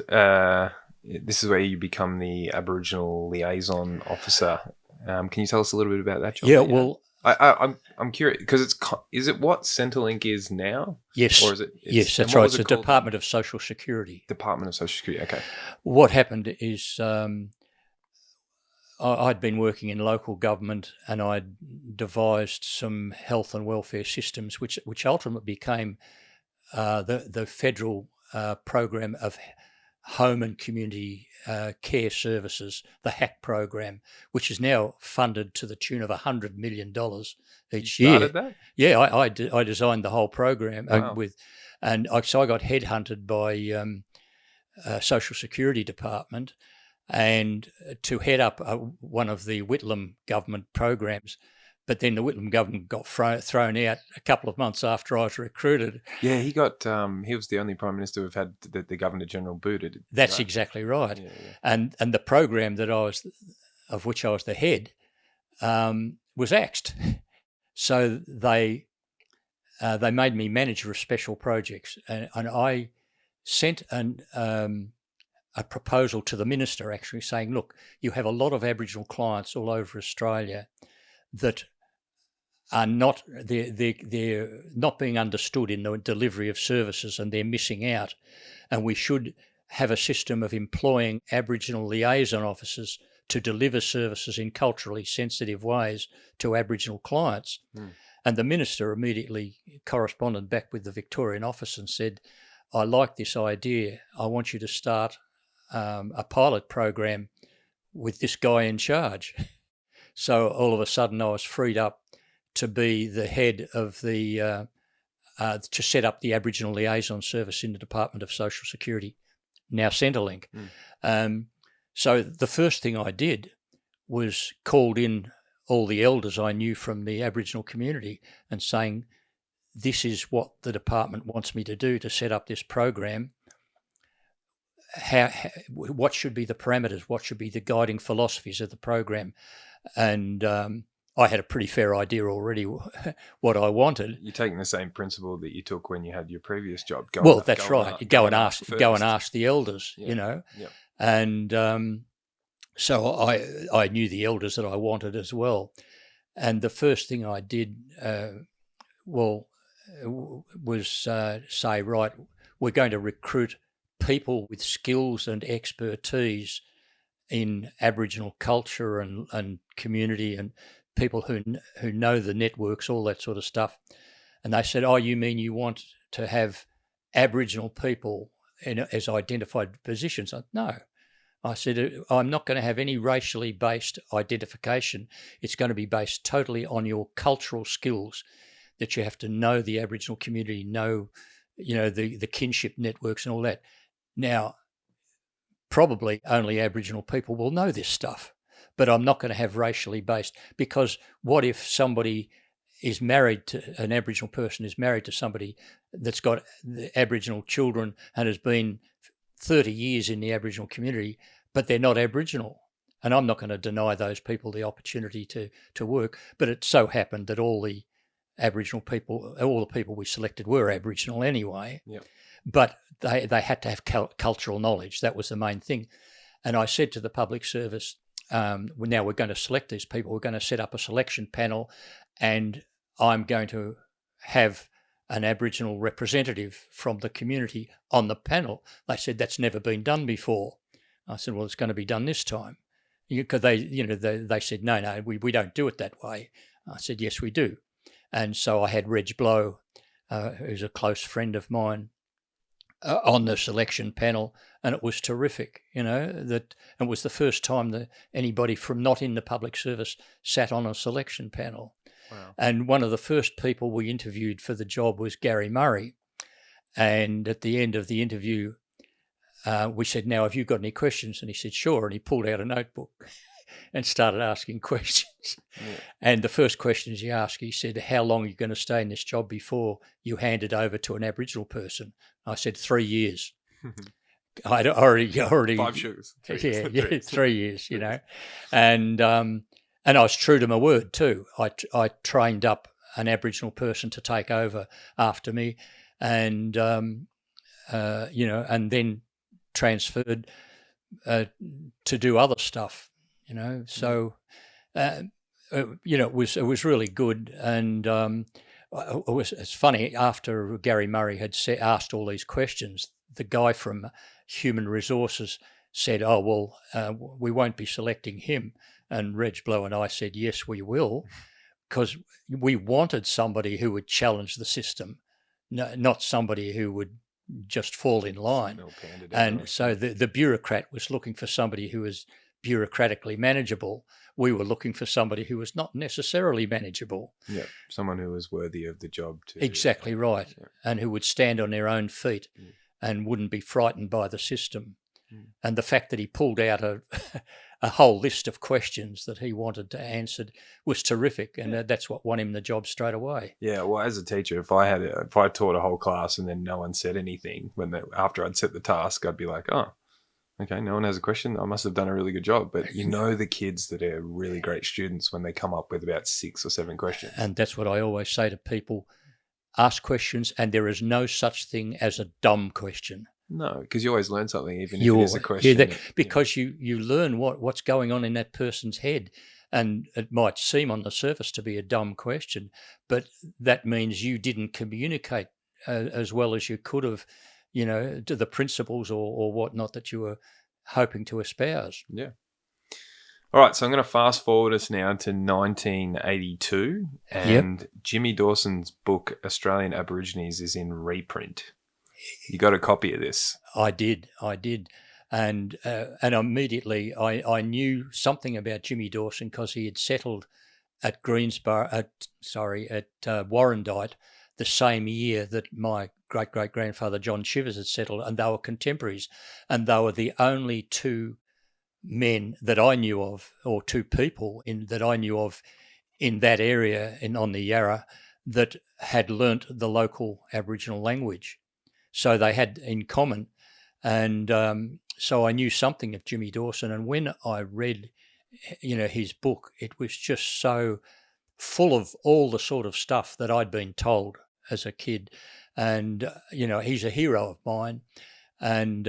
this is where you become the Aboriginal liaison officer. Can you tell us a little bit about that job? Yeah, well, I'm curious because is it what Centrelink is now? Yes. Or is it? Yes, that's right. It's the Department of Social Security. Department of Social Security. Okay. What happened is I'd been working in local government, and I'd devised some health and welfare systems, which ultimately became the federal program of home and community care services, the HAC program, which is now funded to the tune of $100 million each year. Started that? Yeah, I designed the whole program. Wow. So I got headhunted by Social Security Department, and to head up one of the Whitlam government programs. But then the Whitlam government got thrown out a couple of months after I was recruited. Yeah, he was the only Prime Minister who've had the Governor General booted. That's right? Exactly right. Yeah. And the program of which I was the head was axed. So they made me manager of special projects, and I sent a proposal to the minister actually saying, look, you have a lot of Aboriginal clients all over Australia that are not, they're not being understood in the delivery of services, and they're missing out. And we should have a system of employing Aboriginal liaison officers to deliver services in culturally sensitive ways to Aboriginal clients. And the minister immediately corresponded back with the Victorian office and said, I like this idea. I want you to start a pilot program with this guy in charge. So all of a sudden I was freed up to be the head of to set up the Aboriginal Liaison Service in the Department of Social Security, now Centrelink. So the first thing I did was called in all the elders I knew from the Aboriginal community and saying, this is what the department wants me to do to set up this program. What should be the parameters? What should be the guiding philosophies of the program? And I had a pretty fair idea already what I wanted. You're taking the same principle that you took when you had your previous job. That's right. Go and ask the elders. Yeah. And so I knew the elders that I wanted as well. And the first thing I did, was say, right, we're going to recruit people with skills and expertise in Aboriginal culture and community, and people who know the networks, all that sort of stuff. And they said, oh, you mean you want to have Aboriginal people as identified positions? No. I said, I'm not going to have any racially based identification. It's going to be based totally on your cultural skills, that you have to know the Aboriginal community, know the kinship networks and all that. Now, probably only Aboriginal people will know this stuff, but I'm not going to have racially based, because what if somebody is married to, an Aboriginal person is married to somebody that's got the Aboriginal children and has been 30 years in the Aboriginal community, but they're not Aboriginal. And I'm not going to deny those people the opportunity to work, but it so happened that all the Aboriginal people, all the people we selected were Aboriginal anyway. Yep. but they had to have cultural knowledge. That was the main thing. And I said to the public service, now we're going to select these people. We're going to set up a selection panel, and I'm going to have an Aboriginal representative from the community on the panel. They said, that's never been done before. I said, well, it's going to be done this time. Because they said, no, we don't do it that way. I said, yes, we do. And so I had Reg Blow, who's a close friend of mine, on the selection panel, and it was terrific. That it was the first time that anybody from not in the public service sat on a selection panel. Wow. And one of the first people we interviewed for the job was Gary Murray. And at the end of the interview, we said, now, have you got any questions? And he said, sure. And he pulled out a notebook and started asking questions. Yeah. And the first questions he asked, he said, how long are you going to stay in this job before you hand it over to an Aboriginal person? I said, 3 years. I'd already 5 sugars. 3 years, And I was true to my word too. I trained up an Aboriginal person to take over after me, and and then transferred to do other stuff. So it was really good, and it's funny. After Gary Murray had asked all these questions, the guy from Human Resources said, "Oh well, we won't be selecting him." And Reg Blow and I said, "Yes, we will," because we wanted somebody who would challenge the system, not somebody who would just fall in line. And so the bureaucrat was looking for somebody who was bureaucratically manageable. We were looking for somebody who was not necessarily manageable. Yeah, someone who was worthy of the job too. Exactly right, yeah. And who would stand on their own feet and wouldn't be frightened by the system. And the fact that he pulled out a whole list of questions that he wanted to answer was terrific, and that's what won him the job straight away. Yeah, well, as a teacher, if I taught a whole class and then no one said anything after I'd set the task, I'd be like, oh, okay, no one has a question. I must have done a really good job. But the kids that are really great students when they come up with about 6 or 7 questions. And that's what I always say to people: ask questions, and there is no such thing as a dumb question. No, because you always learn something, even if it is a question. Yeah, because you learn what's going on in that person's head. And it might seem on the surface to be a dumb question, but that means you didn't communicate as well as you could have, to the principles or whatnot that you were hoping to espouse. Yeah. All right, so I'm going to fast forward us now to 1982, and Jimmy Dawson's book, Australian Aborigines, is in reprint. You got a copy of this? I did, and immediately I knew something about Jimmy Dawson because he had settled at Warrandyte the same year that my great grandfather John Chivers had settled, and they were contemporaries, and they were the only 2 men that I knew of, or 2 people that I knew of in that area on the Yarra that had learnt the local Aboriginal language. So they had in common, and so I knew something of Jimmy Dawson. And when I read, his book, it was just so full of all the sort of stuff that I'd been told as a kid. And he's a hero of mine, and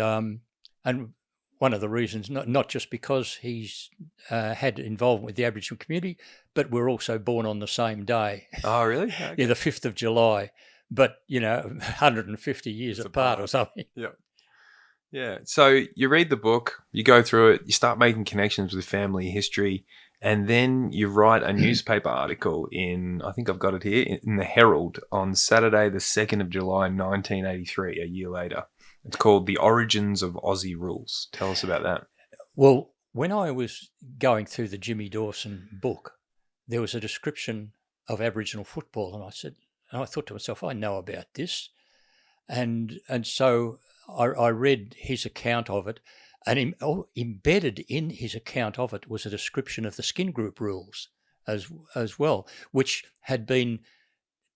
one of the reasons, not just because he's had involvement with the Aboriginal community, but we're also born on the same day. Oh, really? Okay. Yeah, the 5th of July. But, 150 years apart or something. Yeah. Yeah. So you read the book, you go through it, you start making connections with family history, and then you write a newspaper article I think I've got it here, in the Herald on Saturday, the 2nd of July, 1983, a year later. It's called The Origins of Aussie Rules. Tell us about that. Well, when I was going through the Jimmy Dawson book, there was a description of Aboriginal football, and I thought to myself, I know about this. And so I read his account of it, and embedded in his account of it was a description of the skin group rules as well, which had been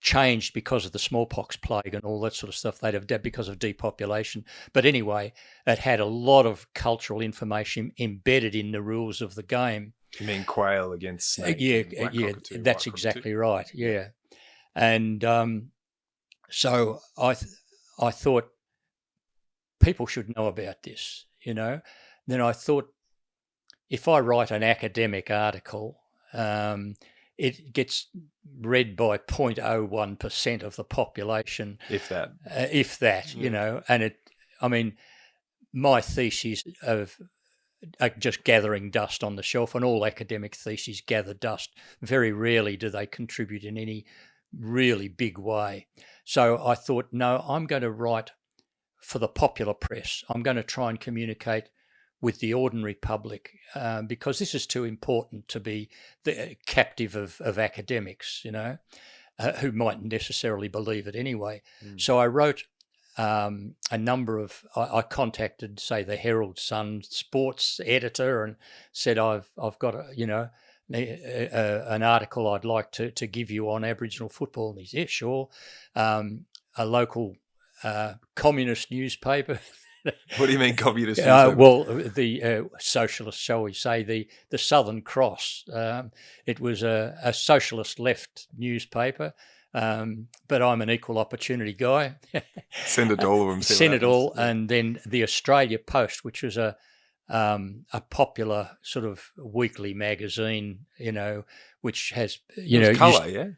changed because of the smallpox plague and all that sort of stuff. They'd have because of depopulation. But anyway, it had a lot of cultural information embedded in the rules of the game. You mean quail against snake? Yeah, that's exactly right. Yeah. And so I thought, people should know about this, you know. Then I thought, if I write an academic article, it gets read by 0.01% of the population, if that, you know. And I mean, my theses are just gathering dust on the shelf, and all academic theses gather dust. Very rarely do they contribute in any really big way. So I thought, no, I'm going to write for the popular press. I'm going to try and communicate with the ordinary public, because this is too important to be the captive of academics, you know, who mightn't necessarily believe it anyway. So I wrote a number of, I contacted, say, the Herald Sun sports editor and said, I've got an article I'd like to give you on Aboriginal football. And he said, yeah, sure. A local communist newspaper. What do you mean communist newspaper? Well, the socialist, shall we say, the Southern Cross. It was a socialist left newspaper, but I'm an equal opportunity guy. Send it to all of them. Send it all. And then the Australia Post, which was a popular sort of weekly magazine, you know, which has, you know, colour, yeah?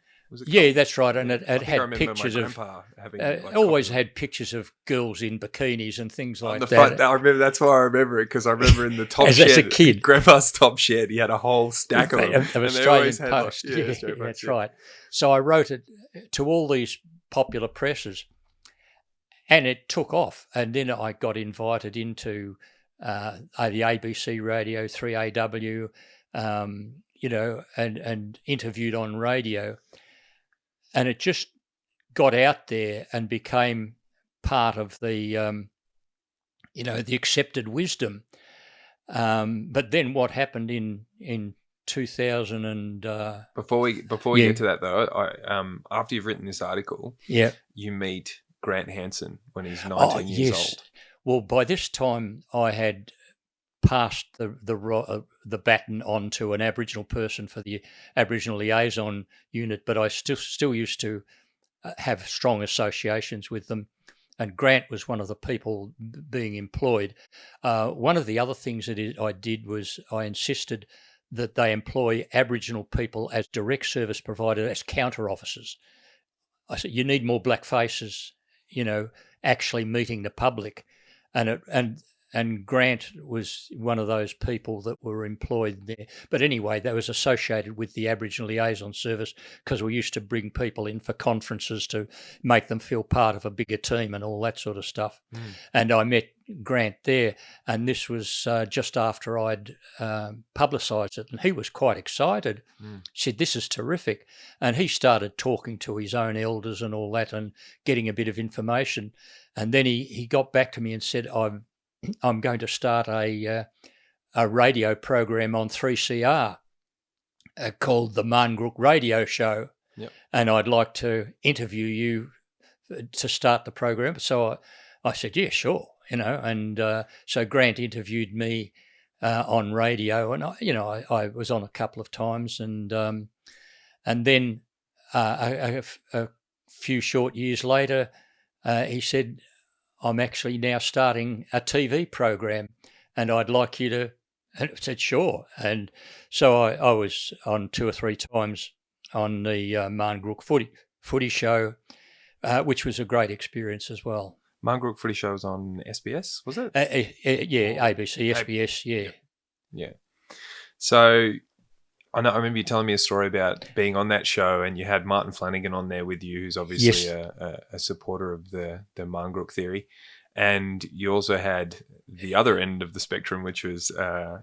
Yeah, that's right, and it had pictures of having, always had pictures of girls in bikinis and things like that. Front, I remember, that's why I remember it, because I remember in the top shed, as a kid, Grandpa's top shed, he had a whole stack of them. Of Australian Post. That's right. So I wrote it to all these popular presses, and it took off. And then I got invited into the ABC Radio 3AW, you know, and interviewed on radio. And it just got out there and became part of the, you know, the accepted wisdom. But then what happened in 2000 and before we get to that though, after you've written this article, you meet Grant Hansen when he's 19 years old. Well, by this time I had passed the baton on to an Aboriginal person for the Aboriginal liaison unit, but I still used to have strong associations with them. And Grant was one of the people being employed. One of the other things that I did was I insisted that they employ Aboriginal people as direct service providers, as counter officers. I said, you need more black faces, you know, actually meeting the public. And Grant was one of those people that were employed there. But anyway, that was associated with the Aboriginal Liaison Service, because we used to bring people in for conferences to make them feel part of a bigger team and all that sort of stuff. And I met Grant there, and this was just after I'd publicised it, and he was quite excited. Said, this is terrific. And he started talking to his own elders and all that and getting a bit of information. And then he got back to me and said, I'm going to start a radio program on 3CR called the Marngrook Radio Show, and I'd like to interview you to start the program. So I said, yeah, sure, you know. And so Grant interviewed me on radio, and I was on a couple of times, and then a few short years later, he said, I'm actually now starting a TV program, and I'd like you to. And I said, sure. And so I was on 2 or 3 times on the Marngrook footy show, which was a great experience as well. Marngrook footy show was on SBS, was it? Yeah, ABC, SBS, yeah. So I remember you telling me a story about being on that show, and you had Martin Flanagan on there with you, who's obviously a supporter of the Marngrook theory. And you also had the other end of the spectrum, which was,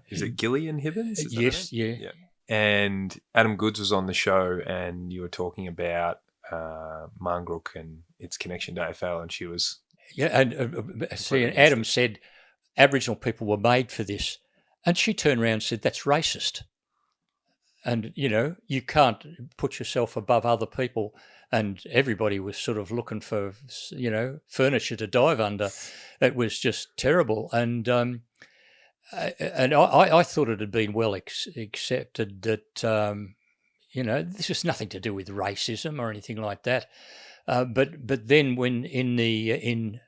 is it Gillian Hibbins? Yes, yeah. And Adam Goods was on the show, and you were talking about Marngrook and its connection to AFL, and she was... Yeah, and Adam said Aboriginal people were made for this. And she turned around and said, that's racist. And, you know, you can't put yourself above other people. And everybody was sort of looking for, you know, furniture to dive under. It was just terrible. And I thought it had been well accepted that, you know, this was nothing to do with racism or anything like that. But then when in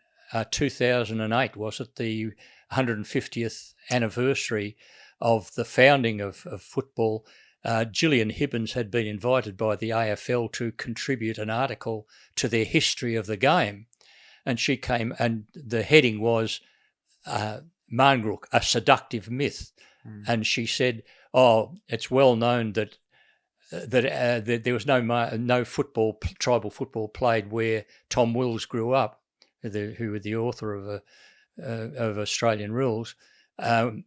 2008, was it, the 150th anniversary of the founding of football, Gillian Hibbins had been invited by the AFL to contribute an article to their history of the game. And she came, and the heading was Marngrook, a seductive myth. And she said, it's well known that there was no tribal football played where Tom Wills grew up, who was the author of Australian Rules,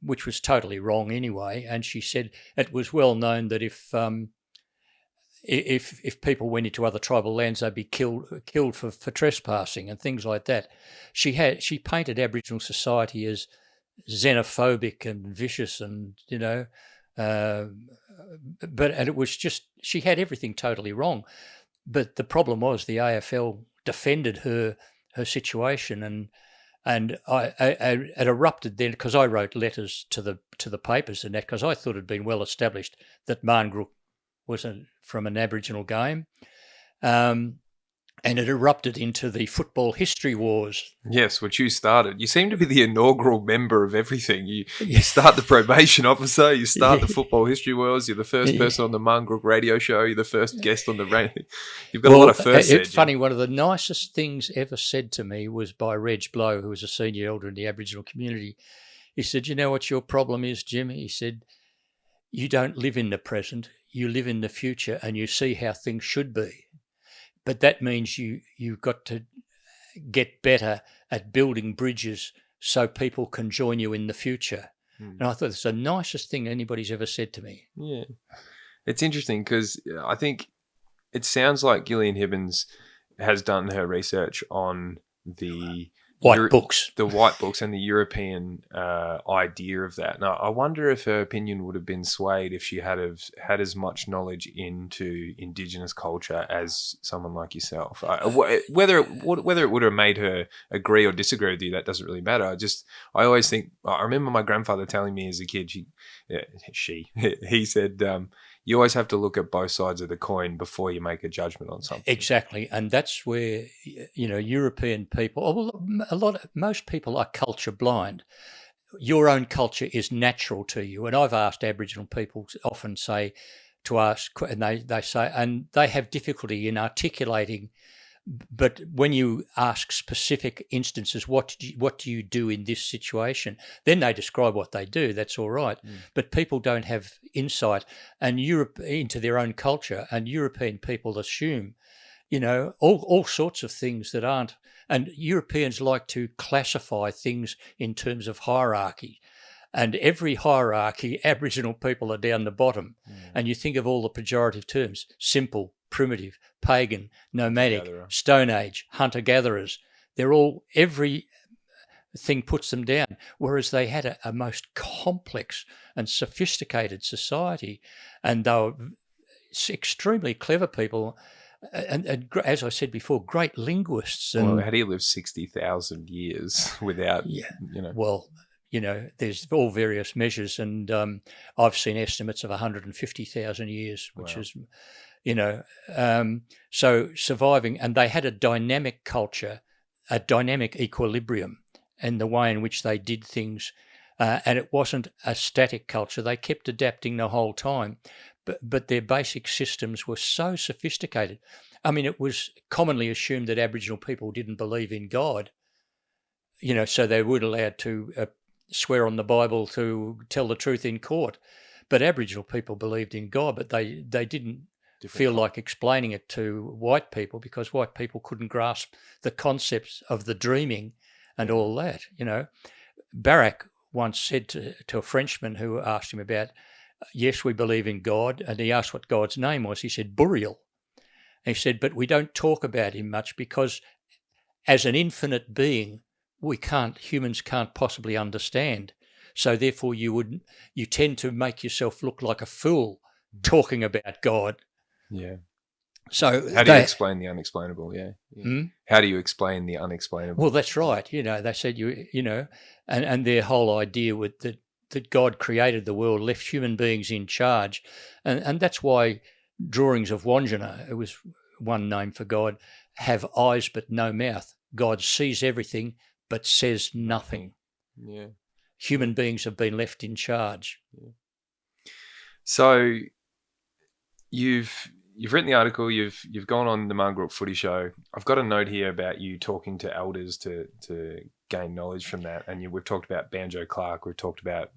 which was totally wrong anyway. And she said it was well known that if people went into other tribal lands, they'd be killed for trespassing and things like that. She painted Aboriginal society as xenophobic and vicious, and but it was just, she had everything totally wrong. But the problem was the AFL defended her situation, and it erupted then, because I wrote letters to the papers and that, because I thought it had been well established that Marngrook was from an Aboriginal game. And it erupted into the football history wars. Yes, which you started. You seem to be the inaugural member of everything. You start the probation officer, you start the football history wars, you're the first person on the Marngrook radio show, you're the first guest on the radio. You've got a lot of firsts. It's funny, one of the nicest things ever said to me was by Reg Blow, who was a senior elder in the Aboriginal community. He said, "You know what your problem is, Jimmy?" He said, "You don't live in the present, you live in the future, and you see how things should be. But that means you've got to get better at building bridges so people can join you in the future." And I thought it's the nicest thing anybody's ever said to me. Yeah. It's interesting because I think it sounds like Gillian Hibbins has done her research on the white books and the European idea of that. Now, I wonder if her opinion would have been swayed if she had as much knowledge into Indigenous culture as someone like yourself. Whether it would have made her agree or disagree with you, that doesn't really matter. I always think, I remember my grandfather telling me as a kid, he said, you always have to look at both sides of the coin before you make a judgment on something. Exactly. And that's where, European people, most people are culture blind. Your own culture is natural to you. And I've asked Aboriginal people often and they say, and they have difficulty in articulating. But when you ask specific instances, what do you do in this situation? Then they describe what they do. That's all right. But people don't have insight into their own culture, and European people assume, all sorts of things that aren't. And Europeans like to classify things in terms of hierarchy. And every hierarchy, Aboriginal people are down the bottom. And you think of all the pejorative terms: simple, primitive, pagan, nomadic, Stone Age, hunter-gatherers. Everything puts them down, whereas they had a most complex and sophisticated society, and they were extremely clever people, and as I said before, great linguists. Well, how do you live 60,000 years without, Well, there's all various measures, and I've seen estimates of 150,000 years, which is... so surviving, and they had a dynamic culture, a dynamic equilibrium in the way in which they did things, and it wasn't a static culture. They kept adapting the whole time, but their basic systems were so sophisticated. I mean, it was commonly assumed that Aboriginal people didn't believe in God, so they weren't allowed to swear on the Bible to tell the truth in court. But Aboriginal people believed in God, but they didn't feel like explaining it to white people, because white people couldn't grasp the concepts of the dreaming and all that. Barak once said to a Frenchman who asked him about, yes, we believe in God, and he asked what God's name was. He said, Burial. And he said, but we don't talk about him much because as an infinite being, humans can't possibly understand. So therefore you tend to make yourself look like a fool talking about God. Yeah. So how do you explain the unexplainable? Yeah. How do you explain the unexplainable? Well, that's right. They said and their whole idea with that God created the world, left human beings in charge, and that's why drawings of Wandjina, it was one name for God, have eyes but no mouth. God sees everything but says nothing. Yeah. Human beings have been left in charge. Yeah. So you've written the article. You've gone on the Margaret Footy Show. I've got a note here about you talking to elders to gain knowledge from that. And we've talked about Banjo Clark. We've talked about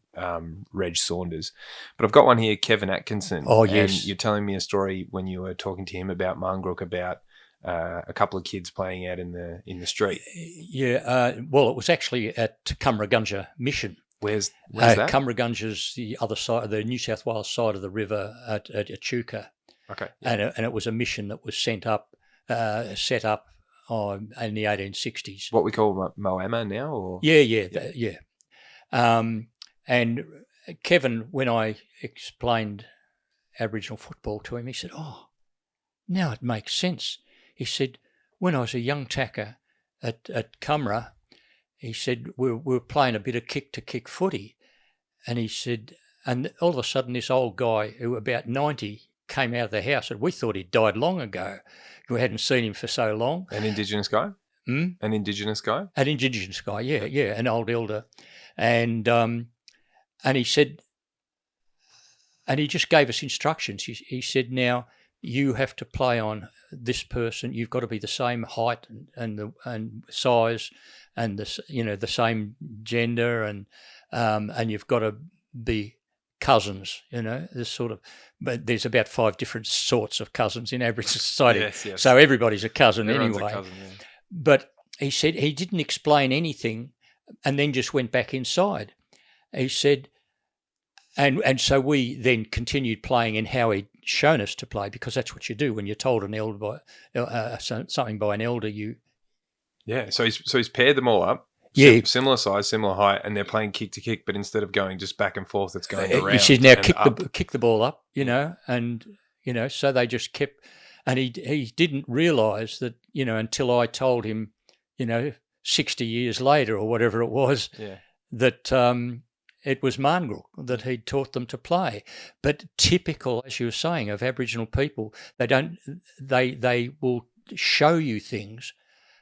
Reg Saunders. But I've got one here, Kevin Atkinson. Oh, yes. And you're telling me a story when you were talking to him about Marngrook, about a couple of kids playing out in the street. Yeah. Well, it was actually at Cumragunja Mission. Where's that? Cumragunja's the other side, the New South Wales side of the river at Echuca. Okay. Yeah. And it was a mission that was set up in the 1860s. What we call Moama now, or yeah. And Kevin, when I explained Aboriginal football to him, he said, "Oh, now it makes sense." He said, "When I was a young tacker at Cumra," he said, we were playing a bit of kick-to-kick footy. And he said, and all of a sudden this old guy who about 90 came out of the house, and we thought he'd died long ago. We hadn't seen him for so long. An Indigenous guy? An Indigenous guy? An Indigenous guy, yeah, an old elder. And he said, and he just gave us instructions. He said, now you have to play on this person. You've got to be the same height and size, and the same gender, and you've got to be cousins. This sort of. But there's about 5 different sorts of cousins in Aboriginal society. Yes. So everybody's a cousin. Everyone's anyway. A cousin, yeah. But he said he didn't explain anything, and then just went back inside. He said, and so we then continued playing in how he'd shown us to play, because that's what you do when you're told an elder by something by an elder. Yeah. So he's paired them all up. Yeah. Similar size, similar height, and they're playing kick to kick, but instead of going just back and forth, it's going around. He said, now kick the ball up, and so they just kept, and he didn't realise that, until I told him, 60 years later or whatever it was, that it was Marngrook that he'd taught them to play. But typical, as you were saying, of Aboriginal people, they will show you things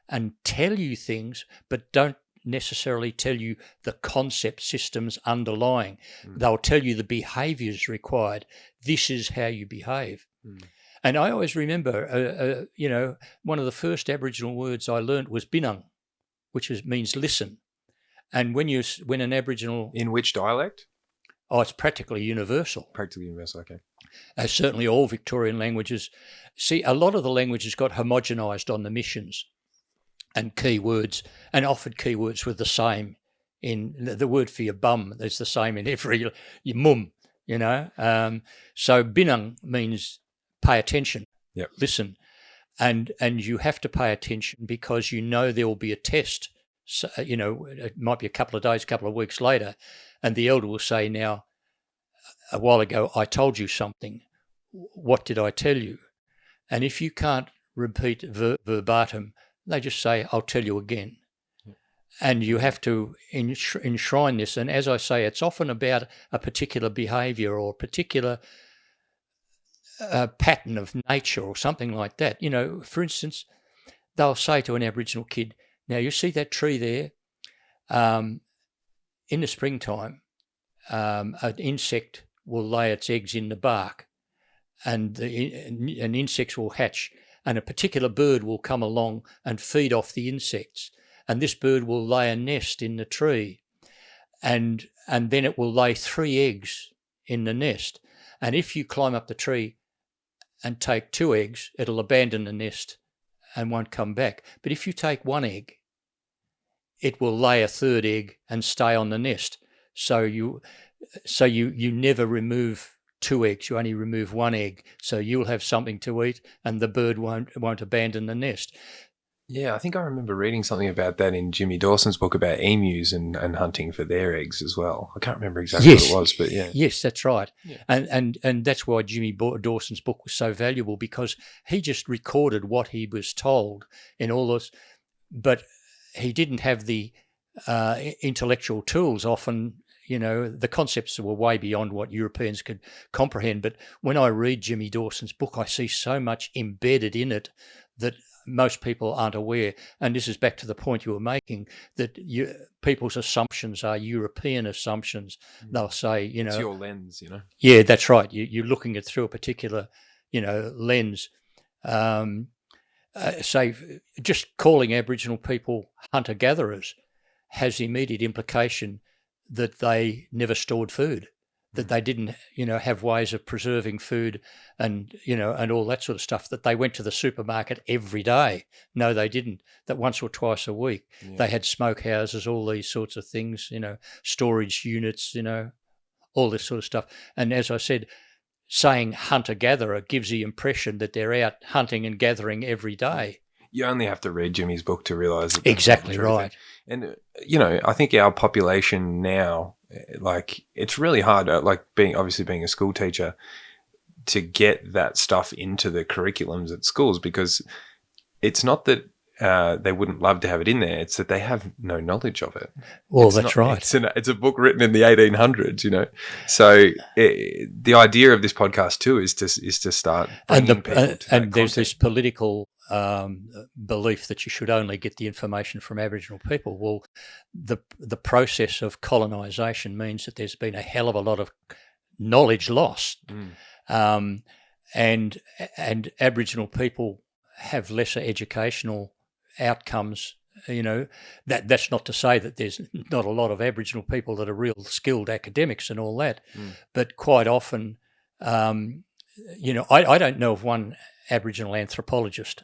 and tell you things, but don't necessarily tell you the concept systems underlying. They'll tell you the behaviours required. This is how you behave. And I always remember, one of the first Aboriginal words I learnt was binang, which means listen. And when an Aboriginal... In which dialect? Oh, it's practically universal. Practically universal, okay. Certainly all Victorian languages. See, a lot of the languages got homogenised on the missions, and key words, and often key words were the same. In the word for your bum, there's the same in every, your mum, So binang means pay attention, listen. And you have to pay attention because there will be a test. So, it might be a couple of days, a couple of weeks later, and the elder will say, now, a while ago I told you something. What did I tell you? And if you can't repeat verbatim, they just say, I'll tell you again. And you have to enshrine this. And as I say, it's often about a particular behaviour or a particular pattern of nature or something like that. For instance, they'll say to an Aboriginal kid, now you see that tree there? In the springtime, an insect will lay its eggs in the bark, and an insect will hatch, and a particular bird will come along and feed off the insects. And this bird will lay a nest in the tree, and then it will lay 3 eggs in the nest. And if you climb up the tree and take 2 eggs, it'll abandon the nest and won't come back. But if you take 1 egg, it will lay a 3rd egg and stay on the nest. So you never remove 2 eggs, you only remove 1 egg, so you'll have something to eat and the bird won't abandon the nest. Yeah, I think I remember reading something about that in Jimmy Dawson's book about emus and hunting for their eggs as well. I can't remember exactly what it was, but yeah. Yes, that's right. Yeah. And that's why Jimmy Dawson's book was so valuable, because he just recorded what he was told in all this, but he didn't have the intellectual tools often. The concepts were way beyond what Europeans could comprehend. But when I read Jimmy Dawson's book, I see so much embedded in it that most people aren't aware, and this is back to the point you were making, that people's assumptions are European assumptions. They'll say, it's your lens, Yeah, that's right. You're looking at through a particular, lens. Say, just calling Aboriginal people hunter-gatherers has immediate implication that they never stored food, that they didn't, have ways of preserving food and, and all that sort of stuff, that they went to the supermarket every day. No, they didn't. That once or twice a week. Yeah. They had smokehouses, all these sorts of things, storage units, all this sort of stuff. And as I said, saying hunter-gatherer gives the impression that they're out hunting and gathering every day. You only have to read Jimmy's book to realise that. Exactly right. And, I think our population now, like, it's really hard, like being a school teacher, to get that stuff into the curriculums at schools, because it's not that they wouldn't love to have it in there. It's that they have no knowledge of it. Well, that's right. It's a book written in the 1800s, So the idea of this podcast too is to start bringing people to that there's this political belief that you should only get the information from Aboriginal people. Well, the process of colonisation means that there's been a hell of a lot of knowledge lost, and Aboriginal people have lesser educational outcomes. That's not to say that there's not a lot of Aboriginal people that are real skilled academics and all that, but quite often, I don't know of one Aboriginal anthropologist,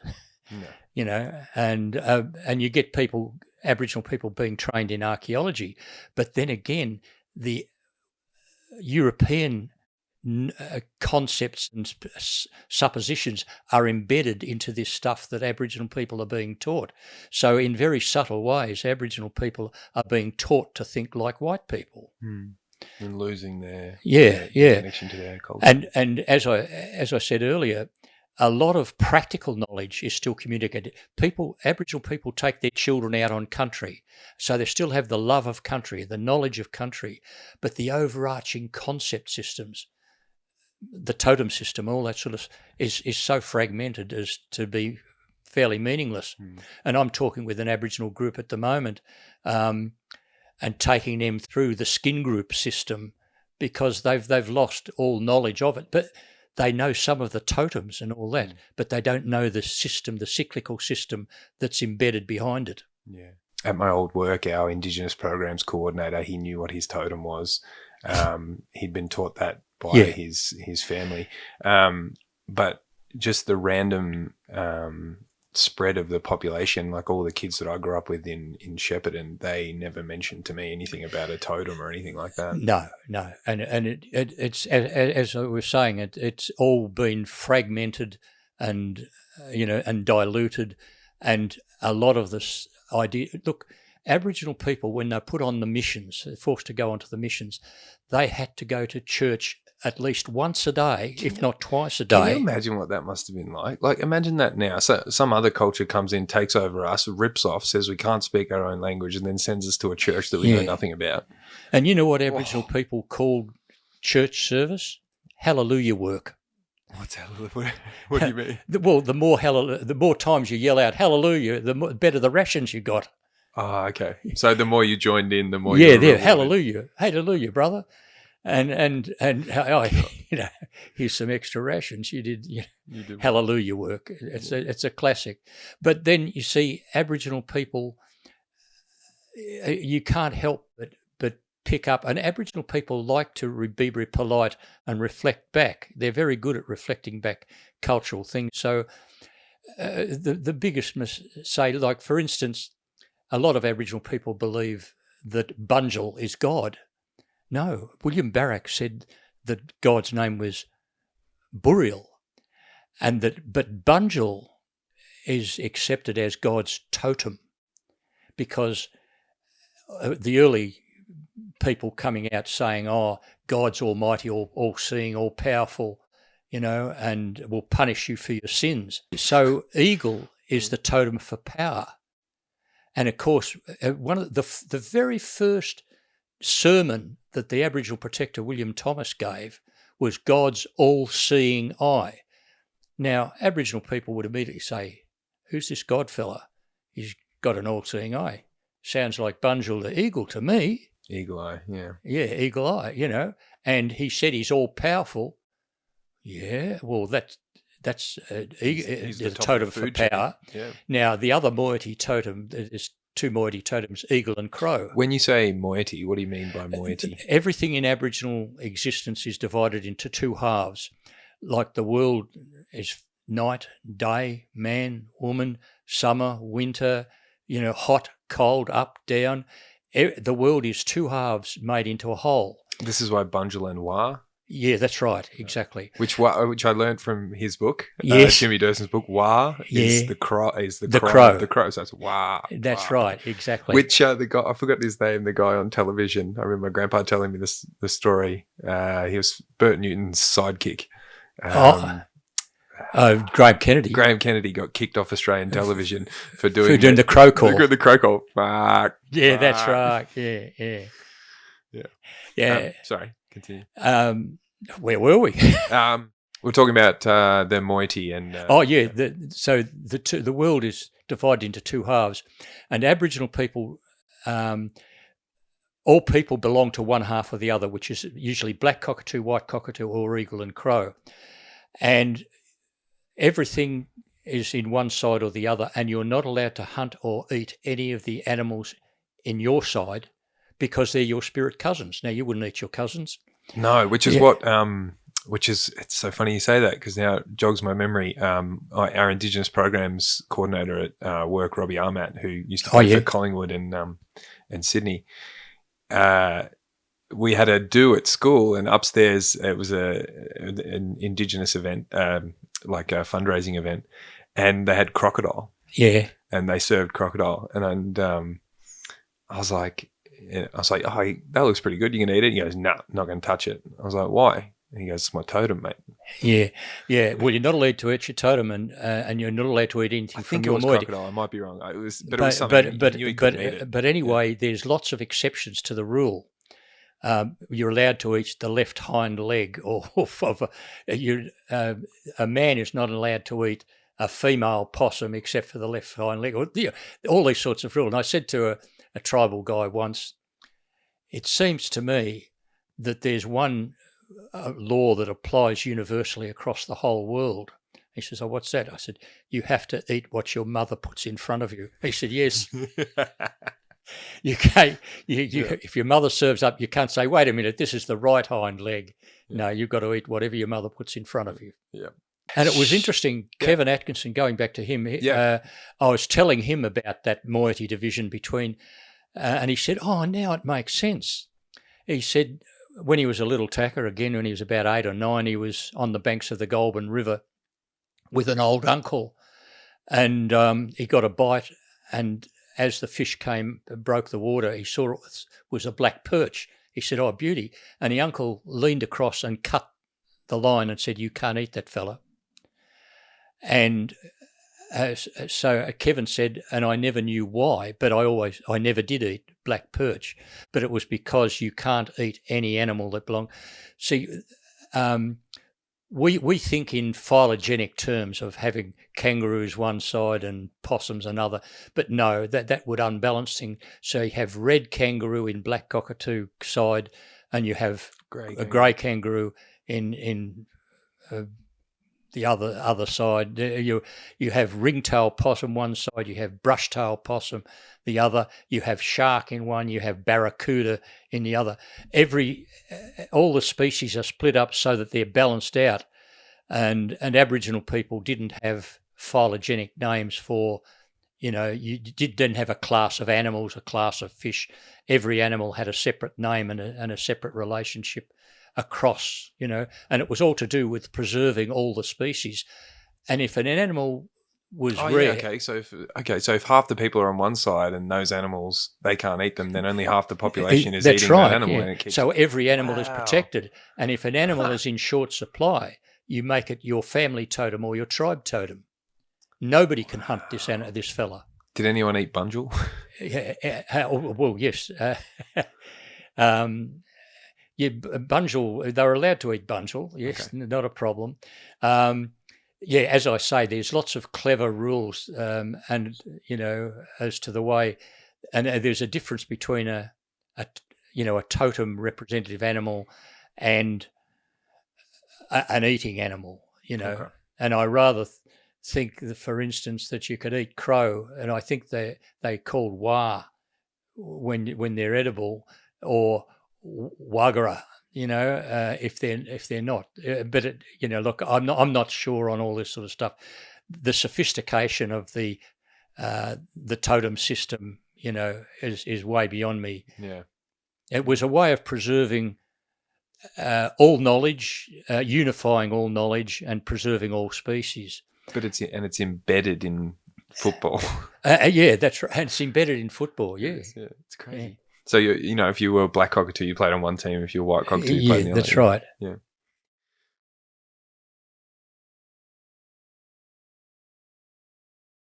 and you get Aboriginal people being trained in archaeology, but then again, the European concepts and suppositions are embedded into this stuff that Aboriginal people are being taught. So in very subtle ways, Aboriginal people are being taught to think like white people. And losing their connection to their culture. And as I said earlier, a lot of practical knowledge is still communicated. Aboriginal people take their children out on country, so they still have the love of country, the knowledge of country, but the overarching concept systems, the totem system, all that sort of is so fragmented as to be fairly meaningless. And I'm talking with an Aboriginal group at the moment, and taking them through the skin group system, because they've lost all knowledge of it. But they know some of the totems and all that, but they don't know the system, the cyclical system that's embedded behind it. Yeah. At my old work, our Indigenous programs coordinator, he knew what his totem was. He'd been taught that by his family. But just the random spread of the population, like all the kids that I grew up with in Shepparton, they never mentioned to me anything about a totem or anything like that. No, and it's as I was saying, it's all been fragmented and and diluted, and a lot of this idea. Look, Aboriginal people, when they're put on the missions, they're forced to go onto the missions, they had to go to church at least once a day, if not twice a day. Can you imagine what that must have been like? Like, imagine that now. So some other culture comes in, takes over us, rips off, says we can't speak our own language, and then sends us to a church that we know nothing about. And you know what Aboriginal people called church service? Hallelujah work. What's hallelujah? What do you mean? Well, the more times you yell out hallelujah, the better the rations you got. Oh, okay. So the more you joined in, the more hallelujah, brother. And here's some extra rations. You did hallelujah work. It's a classic. But then you see Aboriginal people, you can't help but pick up. And Aboriginal people like to be very polite and reflect back. They're very good at reflecting back cultural things. So the biggest say, like for instance, a lot of Aboriginal people believe that Bunjil is God. No, William Barrack said that God's name was Burial, but Bunjil is accepted as God's totem, because the early people coming out saying, "Oh, God's almighty, all-seeing, all-powerful, and will punish you for your sins." So eagle is the totem for power, and of course, one of the very first sermon that the Aboriginal protector William Thomas gave was God's all-seeing eye. Now, Aboriginal people would immediately say, who's this God fella? He's got an all-seeing eye. Sounds like Bunjil the eagle to me. Eagle eye, yeah. Yeah, eagle eye, you know. And he said he's all-powerful. Yeah, well, that's He's the top totem of the for food chain. power. Yeah. Now, the other moiety totem, there's two moiety totems, eagle and crow. When you say moiety, what do you mean by moiety? Everything in Aboriginal existence is divided into two halves. Like the world is night, day, man, woman, summer, winter, you know, hot, cold, up, down. The world is two halves made into a whole. This is why Bunjil and Wa. Yeah, that's right, exactly. Which I learned from his book, Yes. Jimmy Durson's book. Wa is Yeah. the crow. Is the crow. The crow. So it's Wa. That's Wa. right, exactly. Which the guy, I forgot his name. The guy on television. I remember my grandpa telling me the story. He was Bert Newton's sidekick. Graham Kennedy. Graham Kennedy got kicked off Australian television for doing the crow call. The crow call. Fuck. Yeah, that's right. Yeah. Sorry, continue. Where were we? We're talking about the moiety and. So the world is divided into two halves, and Aboriginal people, all people belong to one half or the other, which is usually black cockatoo, white cockatoo, or eagle and crow, and everything is in one side or the other, and you're not allowed to hunt or eat any of the animals in your side because they're your spirit cousins. Now, you wouldn't eat your cousins. No, which is it's so funny you say that, because now it jogs my memory. Our Indigenous programs coordinator at work, Robbie Armat, who used to play for Collingwood and Sydney, we had a do at school, and upstairs it was an Indigenous event, like a fundraising event, and they had crocodile. Yeah. And they served crocodile, and I was like, oh, that looks pretty good. You can eat it? He goes, no, not going to touch it. I was like, why? And he goes, it's my totem, mate. Yeah. Well, you're not allowed to eat your totem, and you're not allowed to eat anything from your moiety. Crocodile. I might be wrong. It was something. But anyway, there's lots of exceptions to the rule. You're allowed to eat the left hind leg, a man is not allowed to eat a female possum except for the left hind leg. All these sorts of rules. And I said to a tribal guy once, it seems to me that there's one law that applies universally across the whole world. He says, oh, what's that? I said, you have to eat what your mother puts in front of you. He said, yes. You can't. If your mother serves up, you can't say, "Wait a minute, this is the right hind leg." Yeah. No, you've got to eat whatever your mother puts in front of you. Yeah. And it was interesting, Kevin Atkinson. Going back to him, I was telling him about that moiety division between, and he said, "Oh, now it makes sense." He said when he was a little tacker, again when he was about 8 or 9, he was on the banks of the Goulburn River with an old uncle, and he got a bite, and as the fish broke the water, he saw it was a black perch. He said, oh, beauty. And the uncle leaned across and cut the line and said, you can't eat that fella. And so Kevin said, and I never knew why, but I never did eat black perch, but it was because you can't eat any animal that belongs. See, we think in phylogenetic terms of having kangaroos one side and possums another, but no, that would unbalance things. So you have red kangaroo in black cockatoo side, and you have a grey kangaroo in the other side. You have ringtail possum one side, you have brushtail possum the other, you have shark in one, you have barracuda in the other. All the species are split up so that they're balanced out, and Aboriginal people didn't have phylogenetic names for, you didn't have a class of animals, a class of fish. Every animal had a separate name and a separate relationship across, and it was all to do with preserving all the species. And if an animal was rare, so if half the people are on one side and those animals they can't eat them, then only half the population is eating that animal. Yeah. And so every animal is protected, and if an animal is in short supply, you make it your family totem or your tribe totem. Nobody can hunt this fella. Did anyone eat bunjil? Well, yes. Bunjil, they were allowed to eat bunjil, yes, okay. Not a problem. yeah, as I say, there's lots of clever rules, and as to the way, and there's a difference between a totem representative animal and an eating animal, Okay. and I rather think that, for instance, that you could eat crow, and I think they called wah when they're edible, or wagara, if they're not. But look, I'm not sure on all this sort of stuff. The sophistication of the totem system, is way beyond me. Yeah. It was a way of preserving all knowledge, unifying all knowledge, and preserving all species. But it's embedded in football. Yeah, that's right. And it's embedded in football. Yeah, Yeah, it's crazy. Yeah. So if you were a black cockatoo, you played on one team. If you were a white cockatoo, you played on the other. That's right. Yeah.